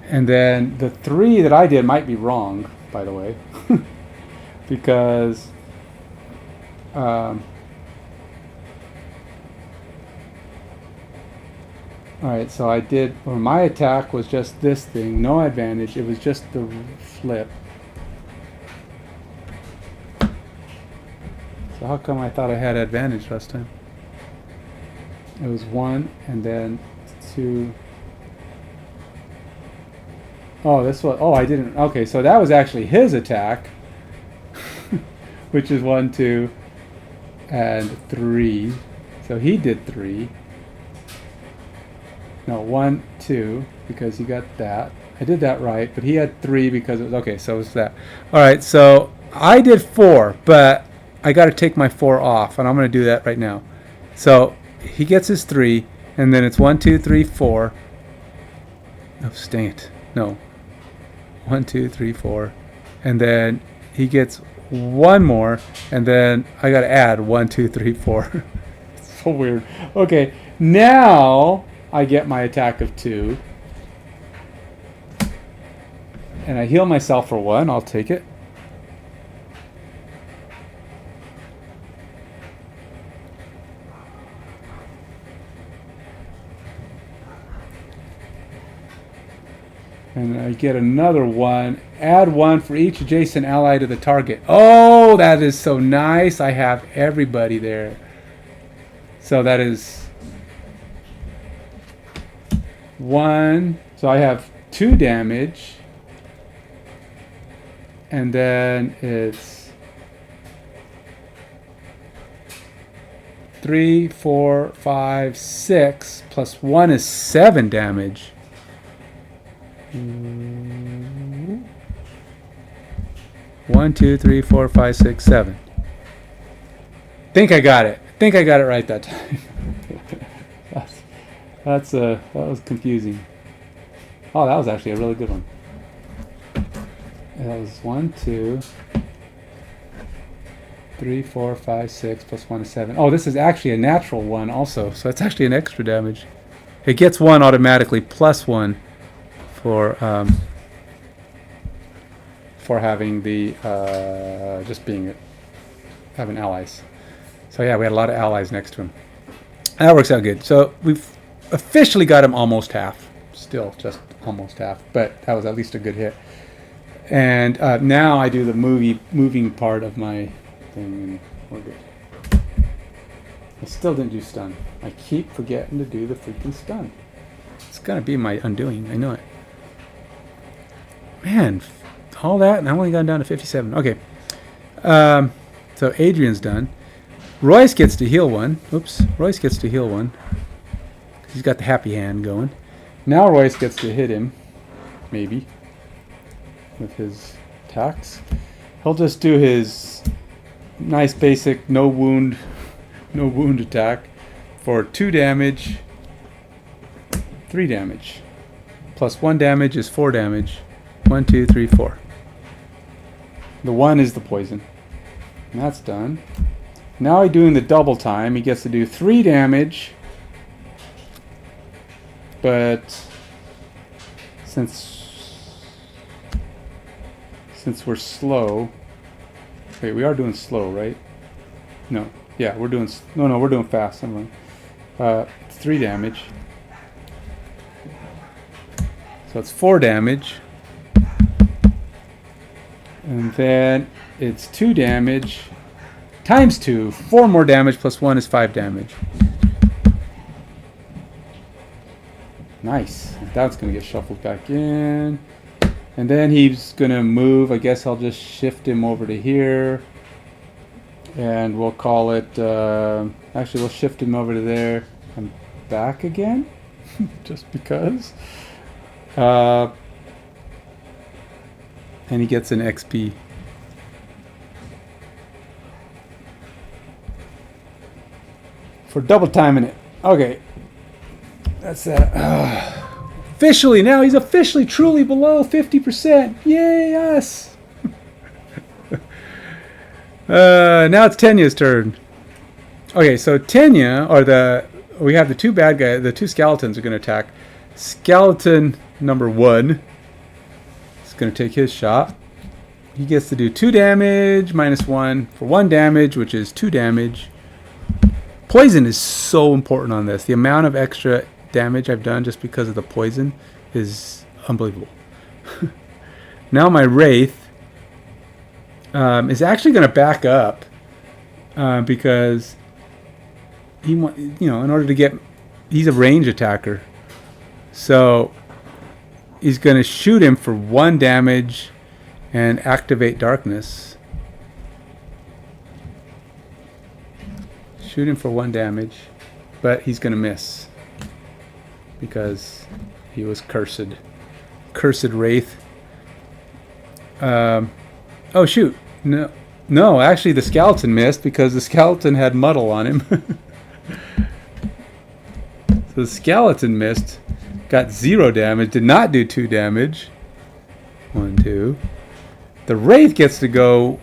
And then the 3 that I did might be wrong, by the way. Because alright, so I did, or my attack was just this thing, no advantage, it was just the flip. So how come I thought I had advantage last time? It was 1 and then 2. Oh, this was, oh, I didn't, okay, so that was actually his attack, which is 1, 2, and 3. So he did 3. No, 1, 2, because he got that. I did that right, but he had 3 because it was, okay, so it was that. All right, so I did 4, but I got to take my 4 off, and I'm going to do that right now. So he gets his 3, and then it's 1, 2, 3, 4. No, stay it. No. 1, 2, 3, 4. And then he gets 1 more, and then I got to add 1, 2, 3, 4. It's so weird. Okay, now I get my attack of 2. And I heal myself for 1. I'll take it. And I get another 1. Add 1 for each adjacent ally to the target. Oh, that is so nice. I have everybody there. So that is 1. So I have 2 damage. And then it's 3, 4, 5, 6. Plus 1 is 7 damage. 1, 2, 3, 4, 5, 6, 7. Think I got it. Think I got it right that time. that was confusing. Oh, that was actually a really good one. That was 1, 2, 3, 4, 5, 6 plus 1 is 7. Oh, this is actually a natural 1 also, so it's actually an extra damage. It gets 1 automatically plus 1 for having the just being having allies. So yeah, we had a lot of allies next to him. That works out good. So we've officially got him almost half. Still just almost half, but that was at least a good hit. And now I do the moving part of my thing, and we're good. I still didn't do stun. I keep forgetting to do the freaking stun. It's gonna be my undoing. I know it. Man, all that, and I only got down to 57. Okay. So Adrian's done. Royce gets to heal 1. Oops. Royce gets to heal 1. He's got the happy hand going. Now Royce gets to hit him. Maybe. With his attacks. He'll just do his nice basic no wound attack for 2 damage. 3 damage. Plus 1 damage is 4 damage. 1, 2, 3, 4. The 1 is the poison. And that's done. Now he's doing the double time. He gets to do 3 damage. But since we're slow. Wait, we are doing slow, right? No. Yeah, we're doing... No, we're doing fast. Never mind. 3 damage. So it's 4 damage. And then it's 2 damage. Times 2. 4 more damage plus 1 is 5 damage. Nice. That's going to get shuffled back in. And then he's going to move. I guess I'll just shift him over to here. And we'll call it... actually, we'll shift him over to there. I'm back again. Just because. And he gets an XP. For double timing it. Okay. That's that. Officially, now he's officially truly below 50%. Yay, us. Now it's Tenya's turn. Okay, so Tenya, or we have the 2 bad guys, the 2 skeletons are going to attack. Skeleton number 1 is going to take his shot. He gets to do 2 damage, minus 1 for 1 damage, which is 2 damage. Poison is so important on this. The amount of extra damage I've done just because of the poison is unbelievable. Now my Wraith is actually going to back up because he in order to get, he's a range attacker, so he's going to shoot him for 1 damage and activate darkness. Shoot him for 1 damage, but he's going to miss because he was cursed. Cursed Wraith. Oh shoot! No, actually the skeleton missed because the skeleton had muddle on him. So the skeleton missed, got 0 damage, did not do 2 damage. 1, 2. The Wraith gets to go,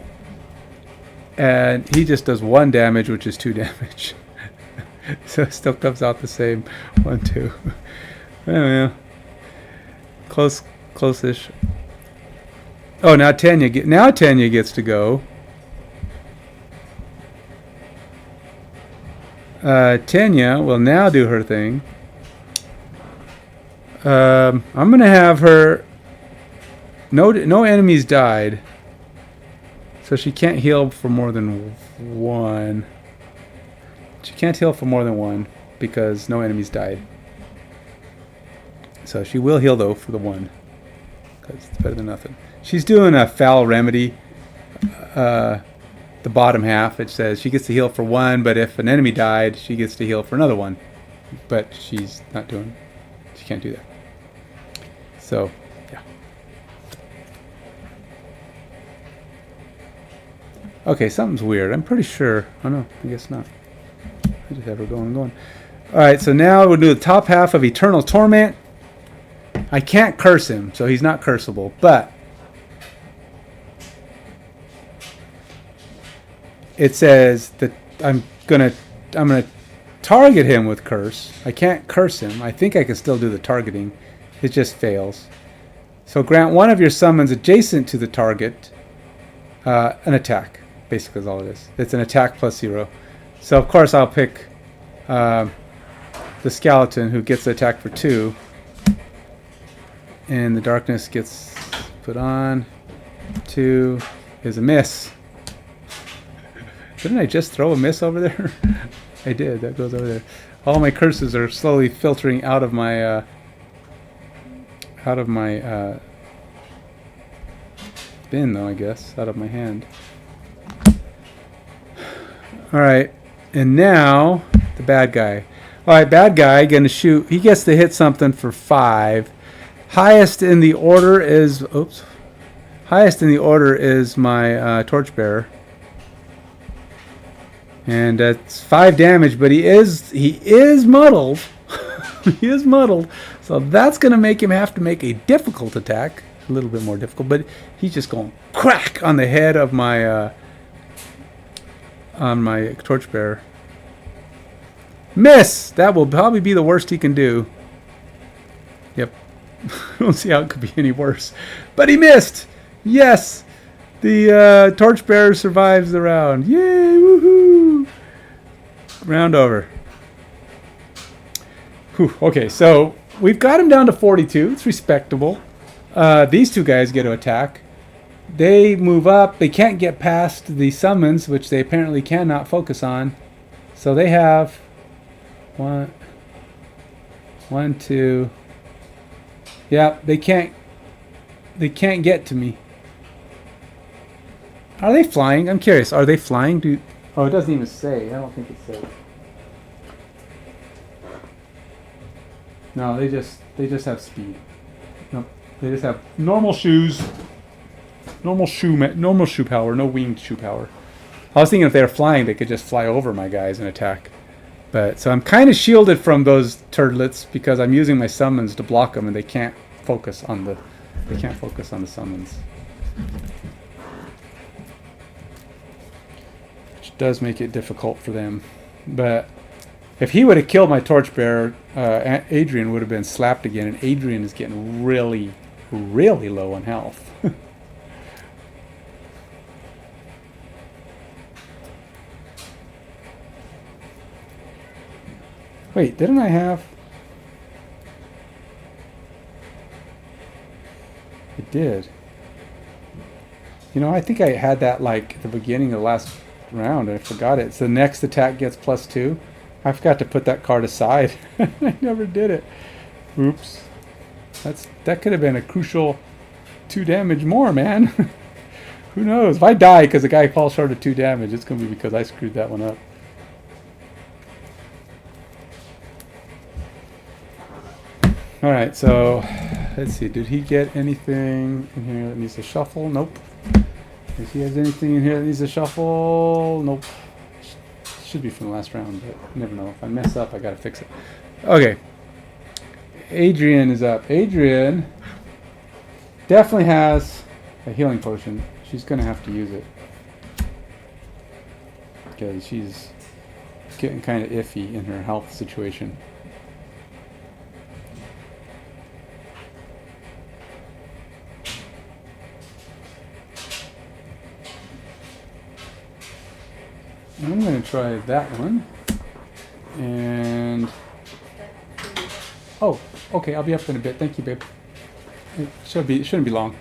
and he just does 1 damage, which is 2 damage. So it still comes out the same. 1, 2. Oh yeah. Close-ish. Oh, now Tenya gets to go. Tenya will now do her thing. I'm gonna have her. No enemies died, so she can't heal for more than 1. She can't heal for more than 1 because no enemies died. So she will heal though for the 1 because it's better than nothing. She's doing a foul remedy. The bottom half, it says she gets to heal for 1, but if an enemy died, she gets to heal for another 1. But she's not doing. She can't do that. So, yeah. Okay, something's weird. I'm pretty sure. Oh no, I guess not. I just have her going. All right, so now we'll do the top half of Eternal Torment. I can't curse him, so he's not curseable, but it says that I'm gonna target him with curse. I can't curse him. I think I can still do the targeting. It just fails. So grant one of your summons adjacent to the target an attack. Basically is all it is. It's an attack plus 0. So of course I'll pick the skeleton who gets the attack for 2. And the darkness gets put on. 2 is a miss. Didn't I just throw a miss over there? I did. That goes over there. All my curses are slowly filtering out of my bin, though, I guess. Out of my hand. Alright. And now, the bad guy. Alright, bad guy, gonna shoot. He gets to hit something for 5. Highest in the order is... Oops. Highest in the order is my torchbearer. And that's 5 damage, but he is muddled. He is muddled. So that's going to make him have to make a difficult attack. A little bit more difficult, but he's just going crack on the head of my on my torchbearer. Miss! That will probably be the worst he can do. Yep. I don't see how it could be any worse. But he missed! Yes! The torchbearer survives the round. Yay! Woohoo! Round over. Whew. Okay, so we've got him down to 42. It's respectable. These two guys get to attack. They move up. They can't get past the summons, which they apparently cannot focus on. So they have one, two. Yeah, they can't get to me. Are they flying? I'm curious. Are they flying? Oh, it doesn't even say. I don't think it says. No, they just have speed. Nope. They just have normal shoes. Normal shoe power, no winged shoe power. I was thinking if they were flying, they could just fly over my guys and attack. But so I'm kind of shielded from those turdlets because I'm using my summons to block them, and they can't focus on the summons, which does make it difficult for them. But if he would have killed my torchbearer, Adrian would have been slapped again, and Adrian is getting really, really low on health. Wait, didn't I have... It did. You know, I think I had that like at the beginning of the last round, and I forgot it. So the next attack gets +2. I forgot to put that card aside. I never did it. Oops. That could have been a crucial 2 damage more, man. Who knows? If I die because the guy falls short of 2 damage, it's going to be because I screwed that one up. Alright, so let's see. Did he get anything in here that needs to shuffle? Nope. If he has anything in here that needs to shuffle? Nope. Should be from the last round, but you never know. If I mess up, I gotta fix it. Okay. Adrian is up. Adrian definitely has a healing potion. She's gonna have to use it. Because she's getting kind of iffy in her health situation. I'm going to try that one. And... Oh, okay, I'll be up in a bit. Thank you, babe. It shouldn't be long.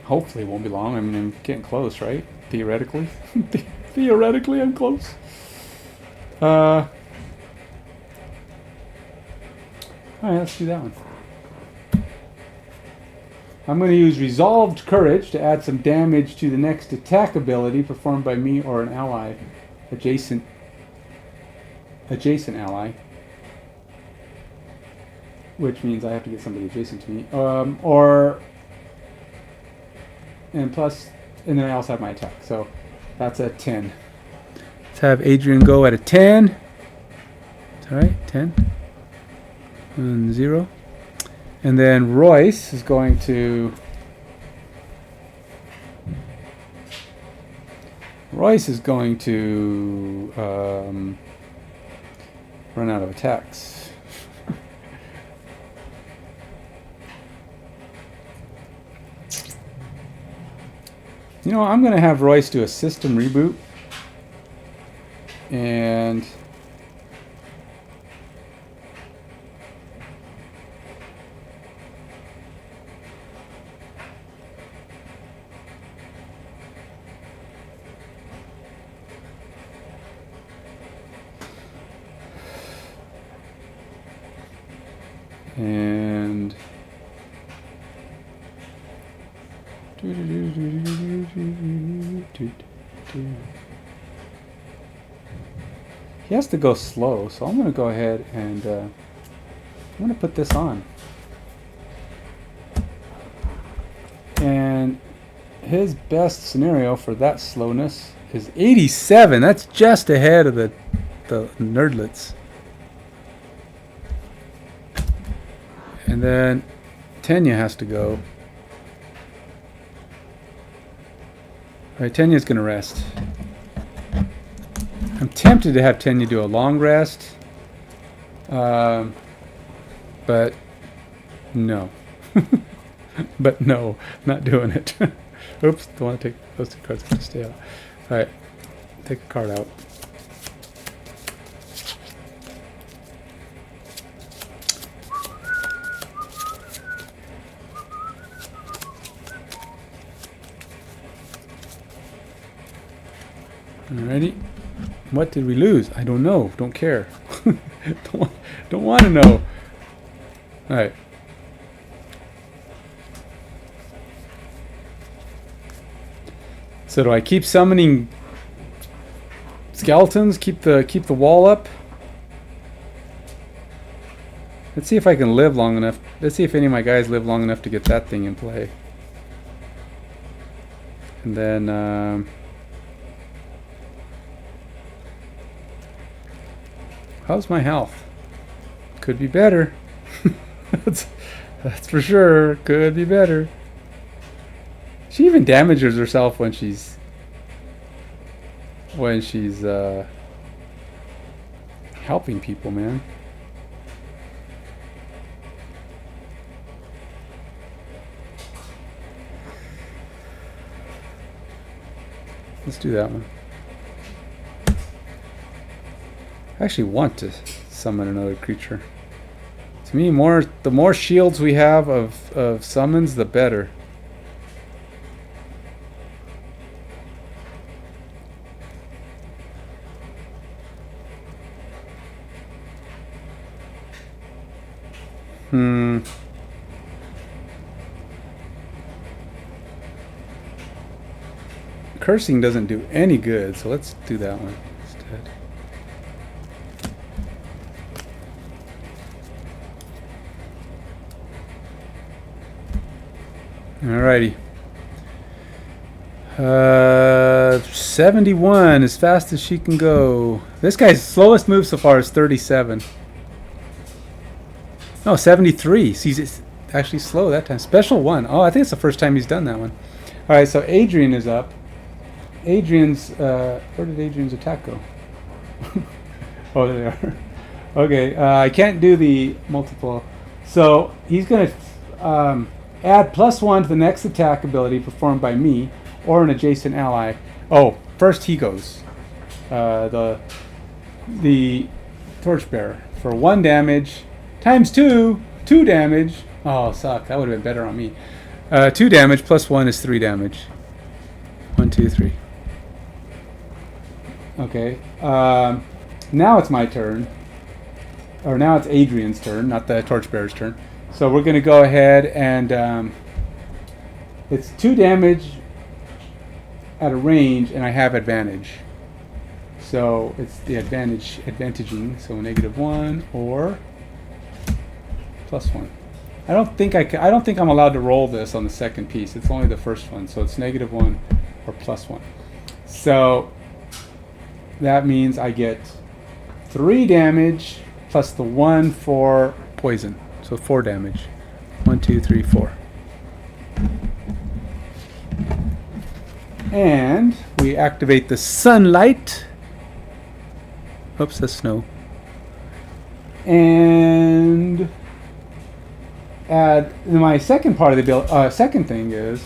Hopefully it won't be long. I mean, I'm getting close, right? Theoretically. Theoretically, I'm close. Alright, let's do that one. I'm going to use Resolved Courage to add some damage to the next attack ability performed by me or an ally, adjacent ally, which means I have to get somebody adjacent to me, and then I also have my attack, so that's a 10. Let's have Adrian go at a 10. Alright, 10 and 0. And then Royce is going to run out of attacks. You know, I'm going to have Royce do a system reboot. And he has to go slow, so I'm going to go ahead and I'm going to put this on. And his best scenario for that slowness is 87. That's just ahead of the nerdlets. And then Tanya has to go. Alright, Tenya's gonna rest. I'm tempted to have Tenya do a long rest. But no. But no, not doing it. Oops, don't want to take those two cards. Have to stay out. Alright, take a card out. Alrighty. What did we lose? I don't know. Don't care. don't want to know. Alright. So do I keep summoning skeletons? Keep the wall up? Let's see if I can live long enough. Let's see if any of my guys live long enough to get that thing in play. And then how's my health? Could be better. that's for sure. Could be better. She even damages herself when she's helping people, man. Let's do that one. I actually want to summon another creature. To me, the more shields we have of summons, the better. Cursing doesn't do any good, so let's do that one instead. Alrighty. 71, as fast as she can go. This guy's slowest move so far is 37. No, 73. He's actually slow that time. Special 1. Oh, I think it's the first time he's done that one. Alright, so Adrian is up. Adrian's, where did Adrian's attack go? Oh, there they are. Okay, I can't do the multiple. So he's going to add +1 to the next attack ability performed by me or an adjacent ally. Oh, first he goes. The Torchbearer for 1 damage times 2 damage. Oh, suck. That would have been better on me. 2 damage +1 is 3 damage. 1, 2, 3. Okay. Now it's my turn. Or now it's Adrian's turn, not the Torchbearer's turn. So we're going to go ahead and it's 2 damage at a range, and I have advantage. So it's the advantaging. So -1 or +1. I don't think I'm allowed to roll this on the second piece. It's only the first one, so it's -1 or +1. So that means I get 3 damage plus the 1 for poison. So 4 damage. 1, 2, 3, 4. And we activate the sunlight. Oops, that's snow. And add my second part of the second thing is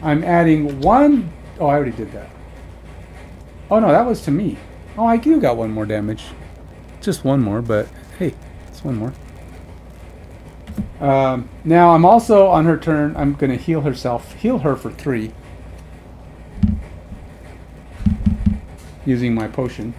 I'm adding 1. Oh, I already did that. Oh no, that was to me. Oh, I do got 1 more damage. Just 1 more, but hey, it's 1 more. Now I'm also on her turn. I'm going to heal her for 3 using my potion.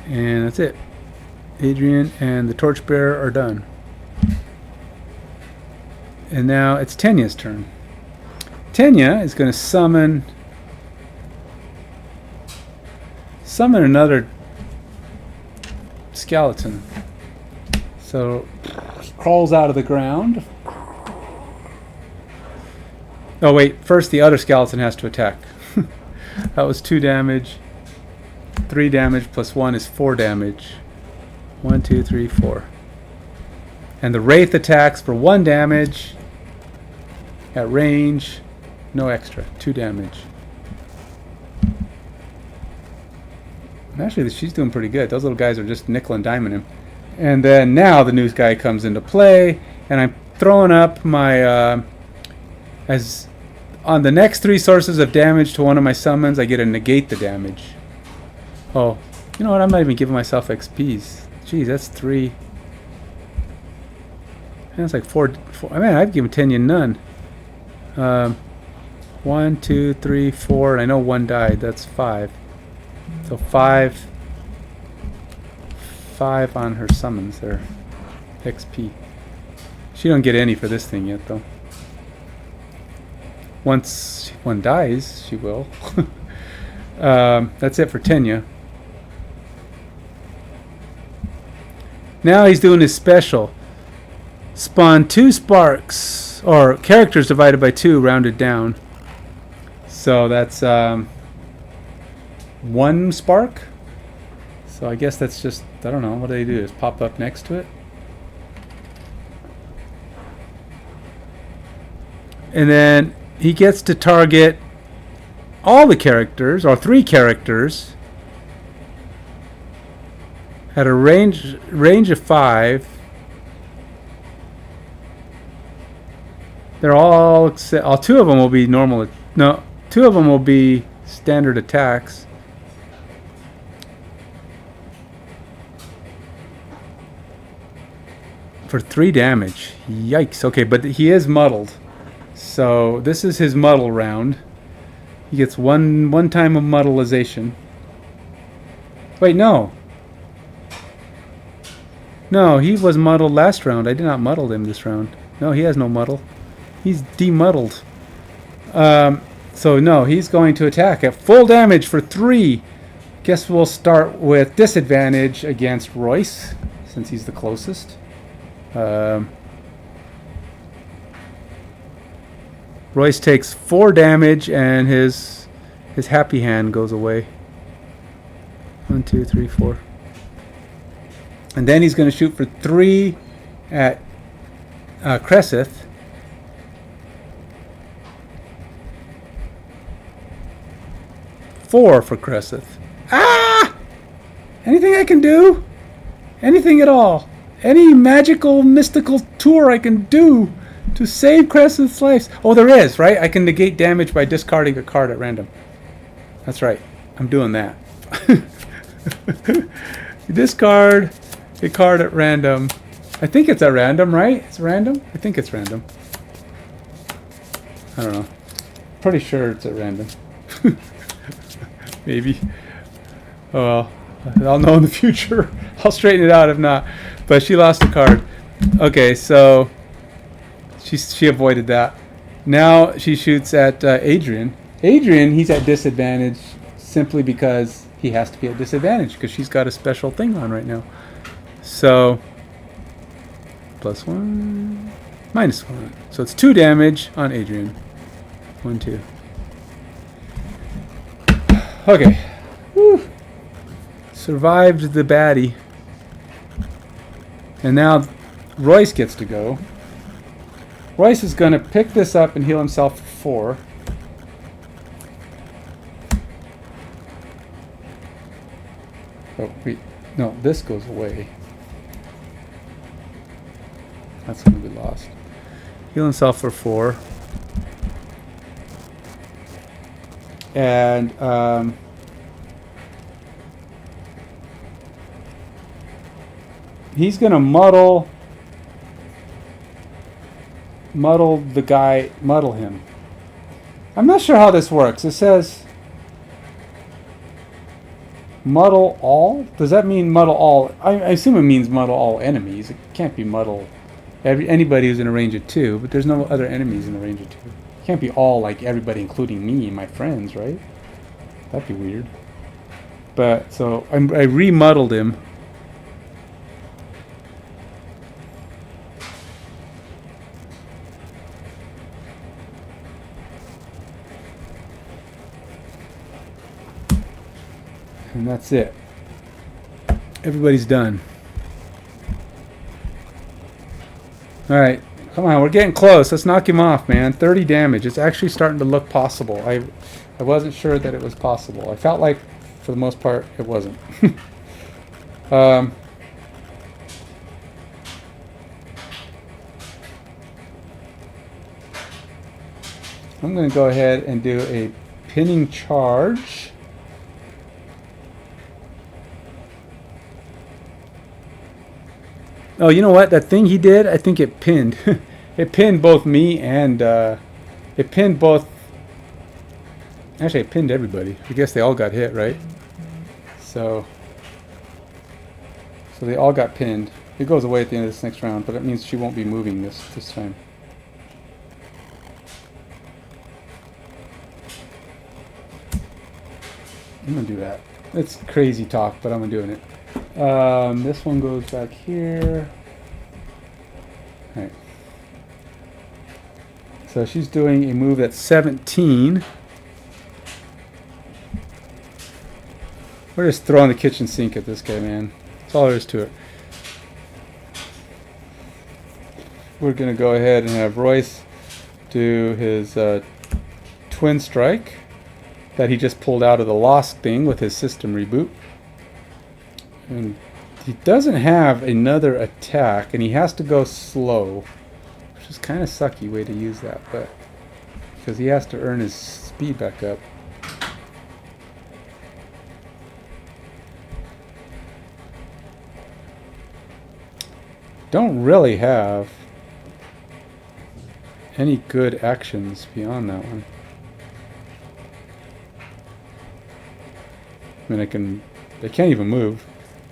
And that's it. Adrian and the Torchbearer are done. And now it's Tenya's turn. Tenya is going to summon another skeleton. So he crawls out of the ground. Oh wait, first the other skeleton has to attack. That was 2 damage. 3 damage plus 1 is 4 damage. 1, 2, 3, 4. And the Wraith attacks for 1 damage at range. No extra. 2 damage. And actually, she's doing pretty good. Those little guys are just nickel and diming him. And then now the news guy comes into play. And I'm throwing up my... as on the next 3 sources of damage to one of my summons, I get to negate the damage. Oh, you know what? I'm not even giving myself XPs. Jeez, that's 3. That's like 4. I mean, I've given Tenya none. 1, 2, 3, 4, and I know 1 died. That's 5. So 5 on her summons there. XP. She don't get any for this thing yet, though. Once 1 dies, she will. That's it for Tenya. Now he's doing his special. Spawn 2 sparks, or characters divided by 2, rounded down. So that's 1 spark. So I guess that's just, I don't know, what do they do? Just pop up next to it? And then he gets to target all the characters, or 3 characters, at a range of 5. They're all 2 of them will be normal. No, 2 of them will be standard attacks. For 3 damage. Yikes. Okay, but he is muddled. So this is his muddle round. He gets one time of muddleization. Wait, no. No, he was muddled last round. I did not muddle him this round. No, he has no muddle. He's demuddled. So no, he's going to attack at full damage for 3. Guess we'll start with disadvantage against Royce, since he's the closest. Royce takes 4 damage, and his happy hand goes away. 1, 2, 3, 4. And then he's going to shoot for 3 at Cresseth. 4 for Cresseth. Ah! Anything I can do? Anything at all? Any magical, mystical tour I can do to save Cresseth's life? Oh, there is, right? I can negate damage by discarding a card at random. That's right. I'm doing that. You discard a card at random. I think it's at random, right? It's random? I think it's random. I don't know. Pretty sure it's at random. Maybe. Oh well. I'll know in the future. I'll straighten it out if not. But she lost a card. Okay, so she avoided that. Now she shoots at Adrian. Adrian, he's at disadvantage simply because he has to be at disadvantage because she's got a special thing on right now. So +1, -1. So it's 2 damage on Adrian. 1, 2. Okay. Whew. Survived the baddie. And now Royce gets to go. Royce is going to pick this up and heal himself for 4. Oh, wait. No, this goes away. That's going to be lost. Heal himself for 4. And he's going to muddle him. I'm not sure how this works. It says muddle all? Does that mean muddle all? I assume it means muddle all enemies. It can't be muddle anybody who's in a range of 2, but there's no other enemies in a range of 2. It can't be all like everybody including me and my friends, right? That'd be weird. But so I remuddled him. And that's it. Everybody's done. All right, come on, we're getting close. Let's knock him off, man. 30 damage. It's actually starting to look possible. I wasn't sure that it was possible. I felt like, for the most part, it wasn't. I'm going to go ahead and do a pinning charge. Oh, you know what? That thing he did, I think it pinned. It pinned both me and it pinned both. Actually, it pinned everybody. I guess they all got hit, right? So they all got pinned. It goes away at the end of this next round, but it means she won't be moving this time. I'm gonna do that. It's crazy talk, but I'm doing it. This one goes back here. All right. So she's doing a move that's 17. We're just throwing the kitchen sink at this guy, man. That's all there is to it. We're gonna go ahead and have Royce do his twin strike that he just pulled out of the Lost thing with his system reboot. And he doesn't have another attack, and he has to go slow, which is kind of sucky way to use that, but because he has to earn his speed back up. Don't really have any good actions beyond that one. I mean, I can't even move,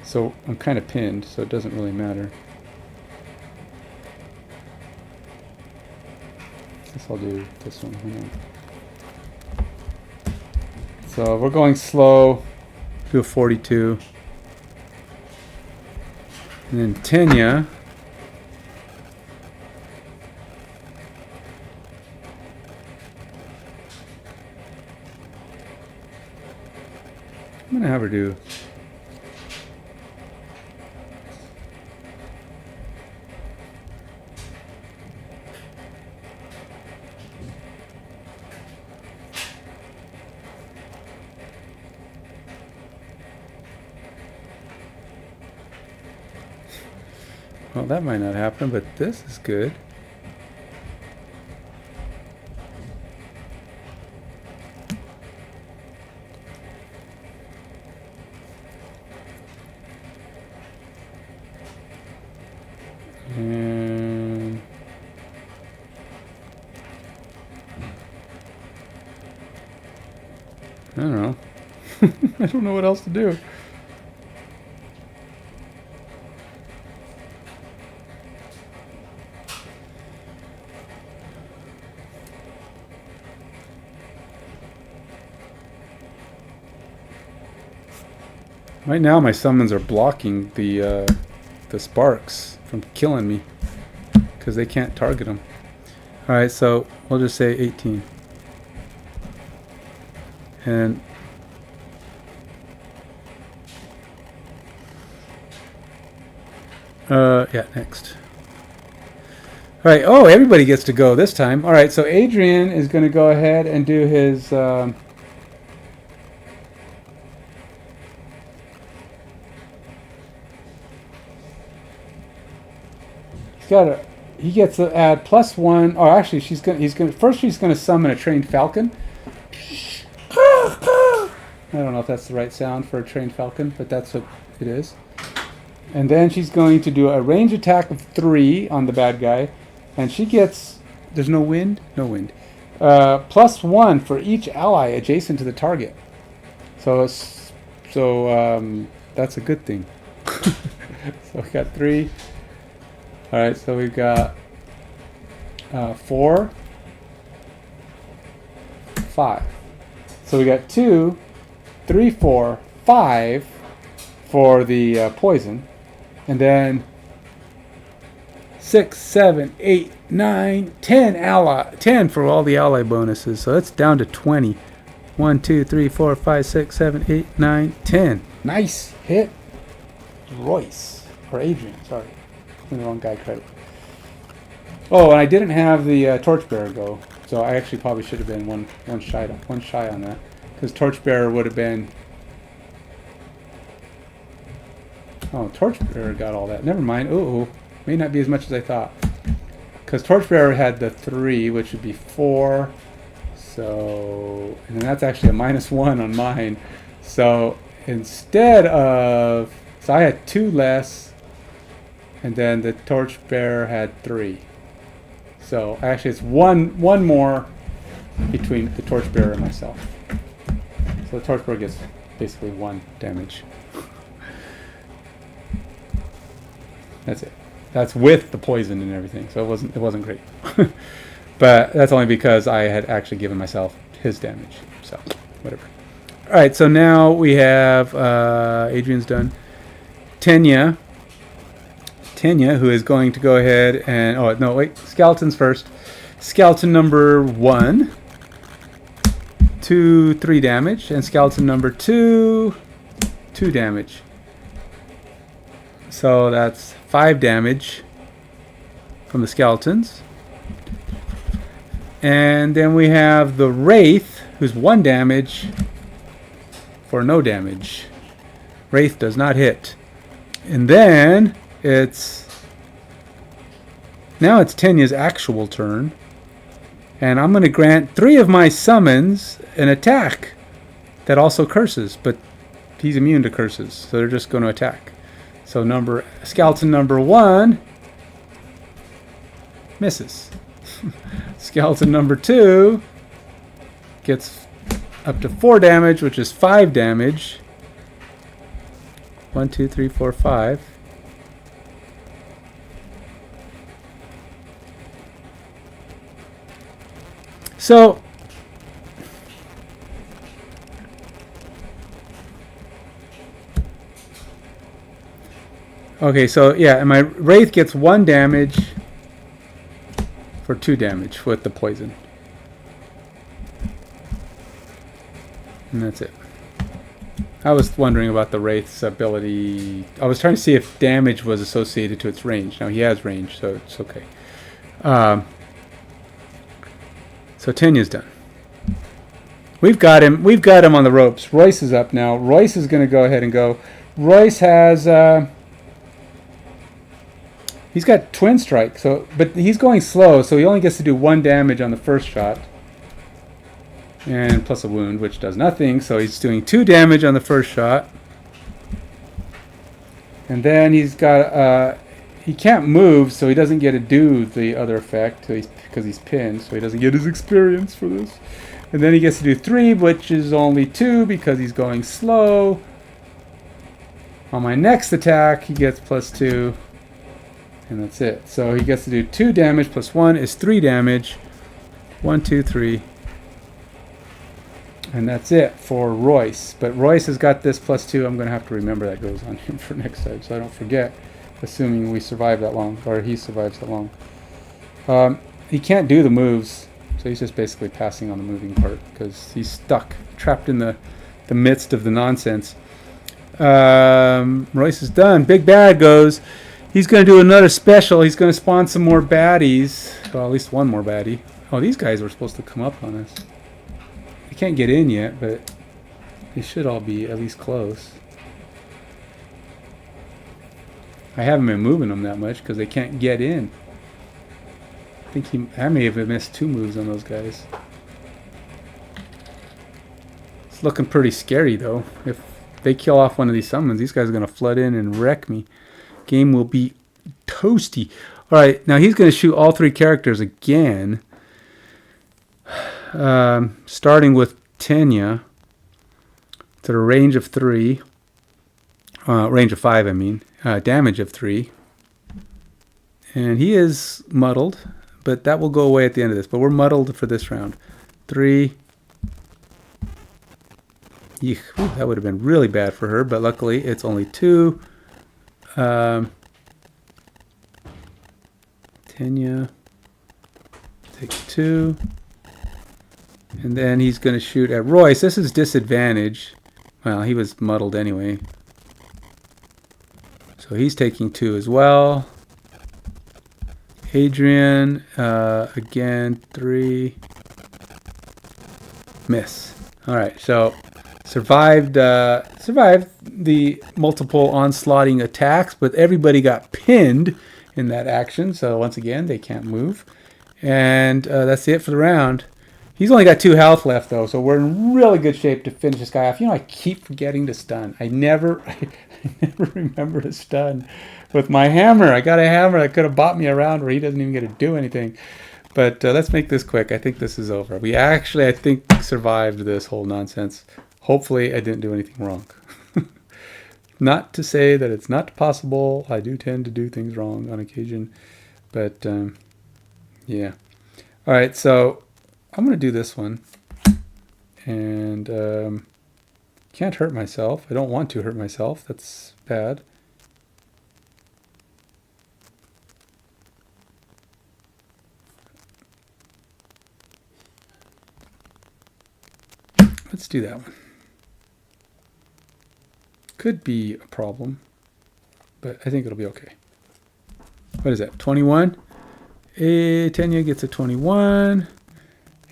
so I'm kind of pinned, so it doesn't really matter. Guess I'll do this one. Hang on. So we're going slow, do a 42. And then Tenya. I'm gonna have her do. Well, that might not happen, but this is good. And I don't know. I don't know what else to do. Right now my summons are blocking the sparks from killing me because they can't target them. Alright, so we'll just say 18. And yeah, next. Alright, oh, everybody gets to go this time. Alright, so Adrian is going to go ahead and do his he gets to add +1, or actually she's gonna summon a trained falcon. I don't know if that's the right sound for a trained falcon, but that's what it is. And then she's going to do a range attack of 3 on the bad guy, and she gets, there's no wind? No wind. +1 for each ally adjacent to the target. So that's a good thing. So we got 3. Alright, so we've got 4, 5. So we got 2, 3, 4, 5 for the poison. And then 6, 7, 8, 9, 10 for all the ally bonuses. So that's down to 20. 1, 2, 3, 4, 5, 6, 7, 8, 9, 10. Nice hit. Royce. Or Adrian, sorry. The wrong guy credit. Oh, and I didn't have the torchbearer go, so I actually probably should have been one shy on that, because torchbearer would have been. Oh, torchbearer got all that. Never mind. Ooh, may not be as much as I thought, because torchbearer had the 3, which would be 4. So, and that's actually a -1 on mine. So instead of, so I had 2 less, and then the torchbearer had 3. So actually, it's one more between the torchbearer and myself. So the torchbearer gets basically 1 damage. That's it. That's with the poison and everything. So it wasn't great. But that's only because I had actually given myself his damage. So whatever. All right. So now we have Adrian's done. Tenya, who is going to go ahead and... Oh, no, wait. Skeletons first. Skeleton number 1. 2, 3 damage. And skeleton number 2, 2 damage. So that's 5 damage from the skeletons. And then we have the Wraith, who's 1 damage for no damage. Wraith does not hit. And then now it's Tenya's actual turn. And I'm going to grant 3 of my summons an attack that also curses. But he's immune to curses, so they're just going to attack. So skeleton number 1 misses. Skeleton number 2 gets up to 4 damage, which is 5 damage. 1, 2, 3, 4, 5. So okay, so yeah, and my Wraith gets 1 damage for 2 damage with the poison. And that's it. I was wondering about the Wraith's ability. I was trying to see if damage was associated to its range. Now he has range, so it's okay. So Tenya's done. We've got him on the ropes. Royce is up now. Royce is going to go ahead and go. Royce has... He's got Twin Strike, but he's going slow, so he only gets to do 1 damage on the first shot. And plus a wound, which does nothing, so he's doing 2 damage on the first shot. And then he's got... he can't move, so he doesn't get to do the other effect, because he's pinned, so he doesn't get his experience for this. And then he gets to do 3, which is only 2, because he's going slow. On my next attack, he gets +2. And that's it. So he gets to do 2 damage plus 1 is 3 damage. 1, 2, 3. And that's it for Royce. But Royce has got this +2. I'm going to have to remember that goes on him for next time, so I don't forget. Assuming we survive that long, or he survives that long. He can't do the moves, so he's just basically passing on the moving part because he's stuck, trapped in the midst of the nonsense. Royce is done. Big Bad goes. He's going to do another special. He's going to spawn some more baddies. Well, at least 1 more baddie. Oh, these guys were supposed to come up on us. They can't get in yet, but they should all be at least close. I haven't been moving them that much because they can't get in. I may have missed 2 moves on those guys. It's looking pretty scary, though. If they kill off one of these summons, these guys are going to flood in and wreck me. Game will be toasty. All right, now he's going to shoot all 3 characters again. Starting with Tenya. To a range of 3. Range of 5, I mean. Damage of 3. And he is muddled, but that will go away at the end of this. But we're muddled for this round. 3. Eek, ooh, that would have been really bad for her, but luckily it's only 2. Tenya, take 2, and then he's going to shoot at Royce. This is disadvantage. Well, he was muddled anyway, so he's taking 2 as well. Adrian, again, 3. Miss. All right, so survived the multiple onslaughting attacks, but everybody got pinned in that action. So once again, they can't move. And that's it for the round. He's only got 2 health left, though, so we're in really good shape to finish this guy off. You know, I keep forgetting to stun. I never remember to stun with my hammer. I got a hammer that could have bought me a round where he doesn't even get to do anything. But let's make this quick. I think this is over. We actually, I think, survived this whole nonsense. Hopefully, I didn't do anything wrong. Not to say that it's not possible. I do tend to do things wrong on occasion. But, yeah. All right, so I'm going to do this one. And can't hurt myself. I don't want to hurt myself. That's bad. Let's do that one. Could be a problem, but I think it'll be okay. What is that? 21? Tanya gets a 21.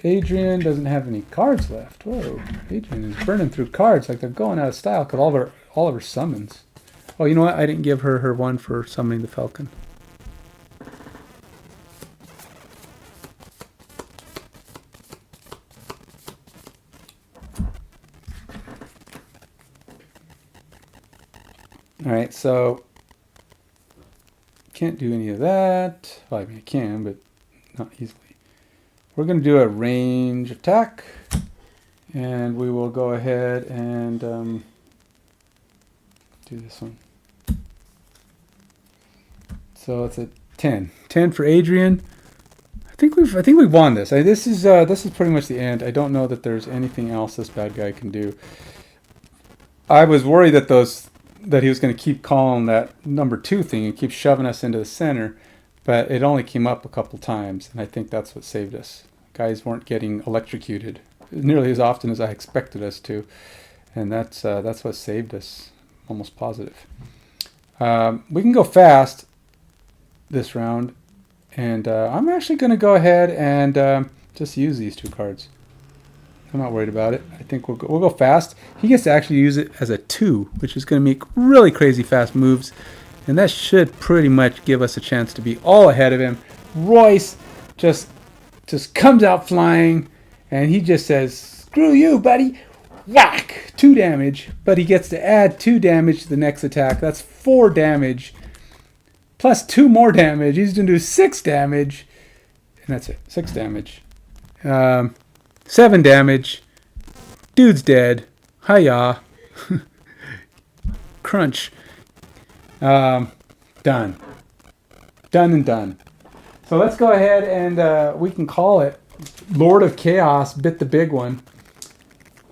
Adrian doesn't have any cards left. Whoa, Adrian is burning through cards like they're going out of style because all of her summons. Oh, you know what? I didn't give her her one for summoning the Falcon. All right, so can't do any of that. Well, I mean, I can, but not easily. We're going to do a range attack, and we will go ahead and do this one. So it's a 10. 10 for Adrian. I think we've won this. This is pretty much the end. I don't know that there's anything else this bad guy can do. I was worried that he was going to keep calling that number 2 thing and keep shoving us into the center, but it only came up a couple times, and I think that's what saved us. Guys weren't getting electrocuted nearly as often as I expected us to, and that's what saved us, almost positive. We can go fast this round, and I'm actually going to go ahead and just use these 2 cards. I'm not worried about it. I think we'll go fast. He gets to actually use it as a 2, which is going to make really crazy fast moves. And that should pretty much give us a chance to be all ahead of him. Royce just comes out flying, and he just says, "Screw you, buddy." Whack! 2 damage. But he gets to add 2 damage to the next attack. That's 4 damage. Plus 2 more damage. He's going to do 6 damage. And that's it. 6 damage. 7 damage. Dude's dead. Hiya. Crunch. Done. Done and done. So let's go ahead and we can call it Lord of Chaos bit the big one.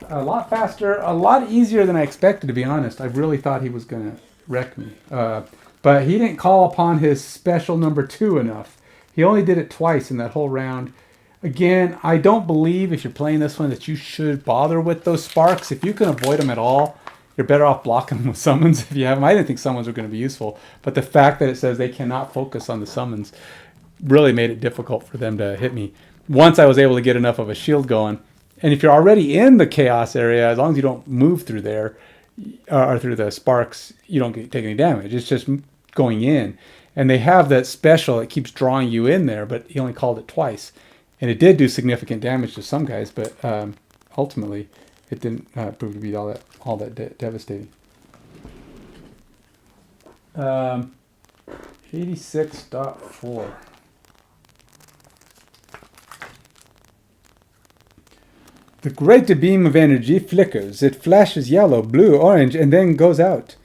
A lot faster, a lot easier than I expected, to be honest. I really thought he was going to wreck me. But he didn't call upon his special number 2 enough. He only did it twice in that whole round. Again, I don't believe if you're playing this one that you should bother with those sparks. If you can avoid them at all, you're better off blocking them with summons if you have them. I didn't think summons were going to be useful, but the fact that it says they cannot focus on the summons really made it difficult for them to hit me. Once I was able to get enough of a shield going, and if you're already in the chaos area, as long as you don't move through there or through the sparks, you don't take any damage. It's just going in. And they have that special that keeps drawing you in there, but he only called it twice. And it did do significant damage to some guys, but ultimately it didn't prove to be all that devastating. 86.4. The great beam of energy flickers. It flashes yellow, blue, orange, and then goes out.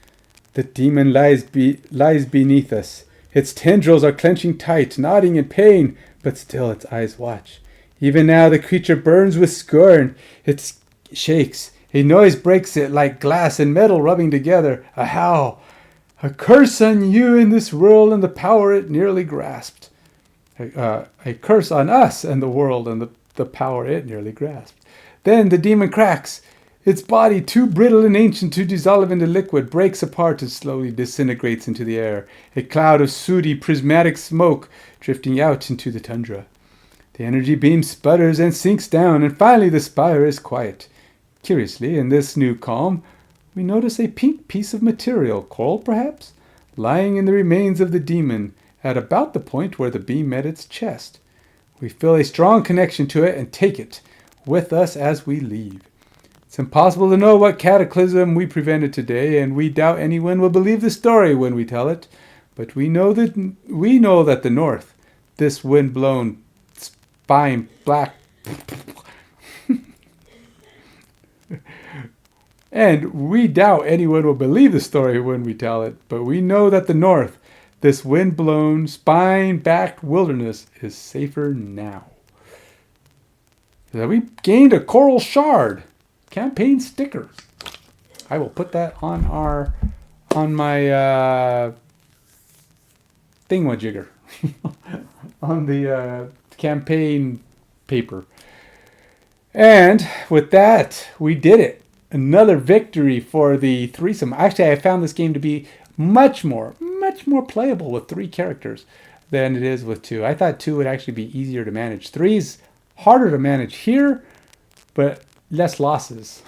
The demon lies beneath us. Its tendrils are clenching tight, nodding in pain, but still its eyes watch. Even now the creature burns with scorn. It shakes. A noise breaks it like glass and metal rubbing together. A howl. A curse on you in this world and the power it nearly grasped. A curse on us and the world and the power it nearly grasped. Then the demon cracks. Its body, too brittle and ancient to dissolve into liquid, breaks apart and slowly disintegrates into the air, a cloud of sooty, prismatic smoke drifting out into the tundra. The energy beam sputters and sinks down, and finally the spire is quiet. Curiously, in this new calm, we notice a pink piece of material, coral perhaps, lying in the remains of the demon at about the point where the beam met its chest. We feel a strong connection to it and take it with us as we leave. It's impossible to know what cataclysm we prevented today, and we doubt anyone will believe the story when we tell it. But we know that the north, this wind-blown, spine black, and we doubt anyone will believe the story when we tell it. But we know that the north, this wind-blown, spine-backed wilderness, is safer now. So we gained a coral shard. Campaign stickers. I will put that on my thingamajigger on the campaign paper. And with that, we did it. Another victory for the threesome. Actually, I found this game to be much more playable with 3 characters than it is with 2. I thought 2 would actually be easier to manage. 3's harder to manage here, but less losses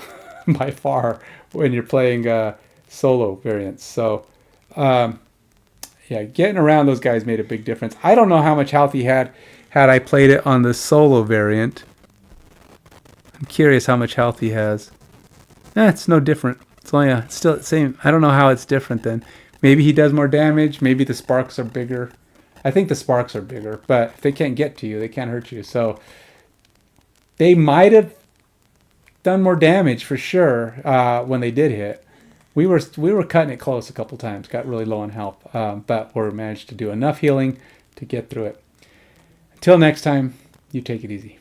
by far when you're playing solo variants. So, yeah, getting around those guys made a big difference. I don't know how much health he had I played it on the solo variant. I'm curious how much health he has. It's no different. It's only still the same. I don't know how it's different then. Maybe he does more damage. Maybe the sparks are bigger. I think the sparks are bigger, but if they can't get to you, they can't hurt you. So they might have done more damage for sure when they did hit. We were cutting it close a couple times. Got really low on health, but we managed to do enough healing to get through it. Until next time, you take it easy.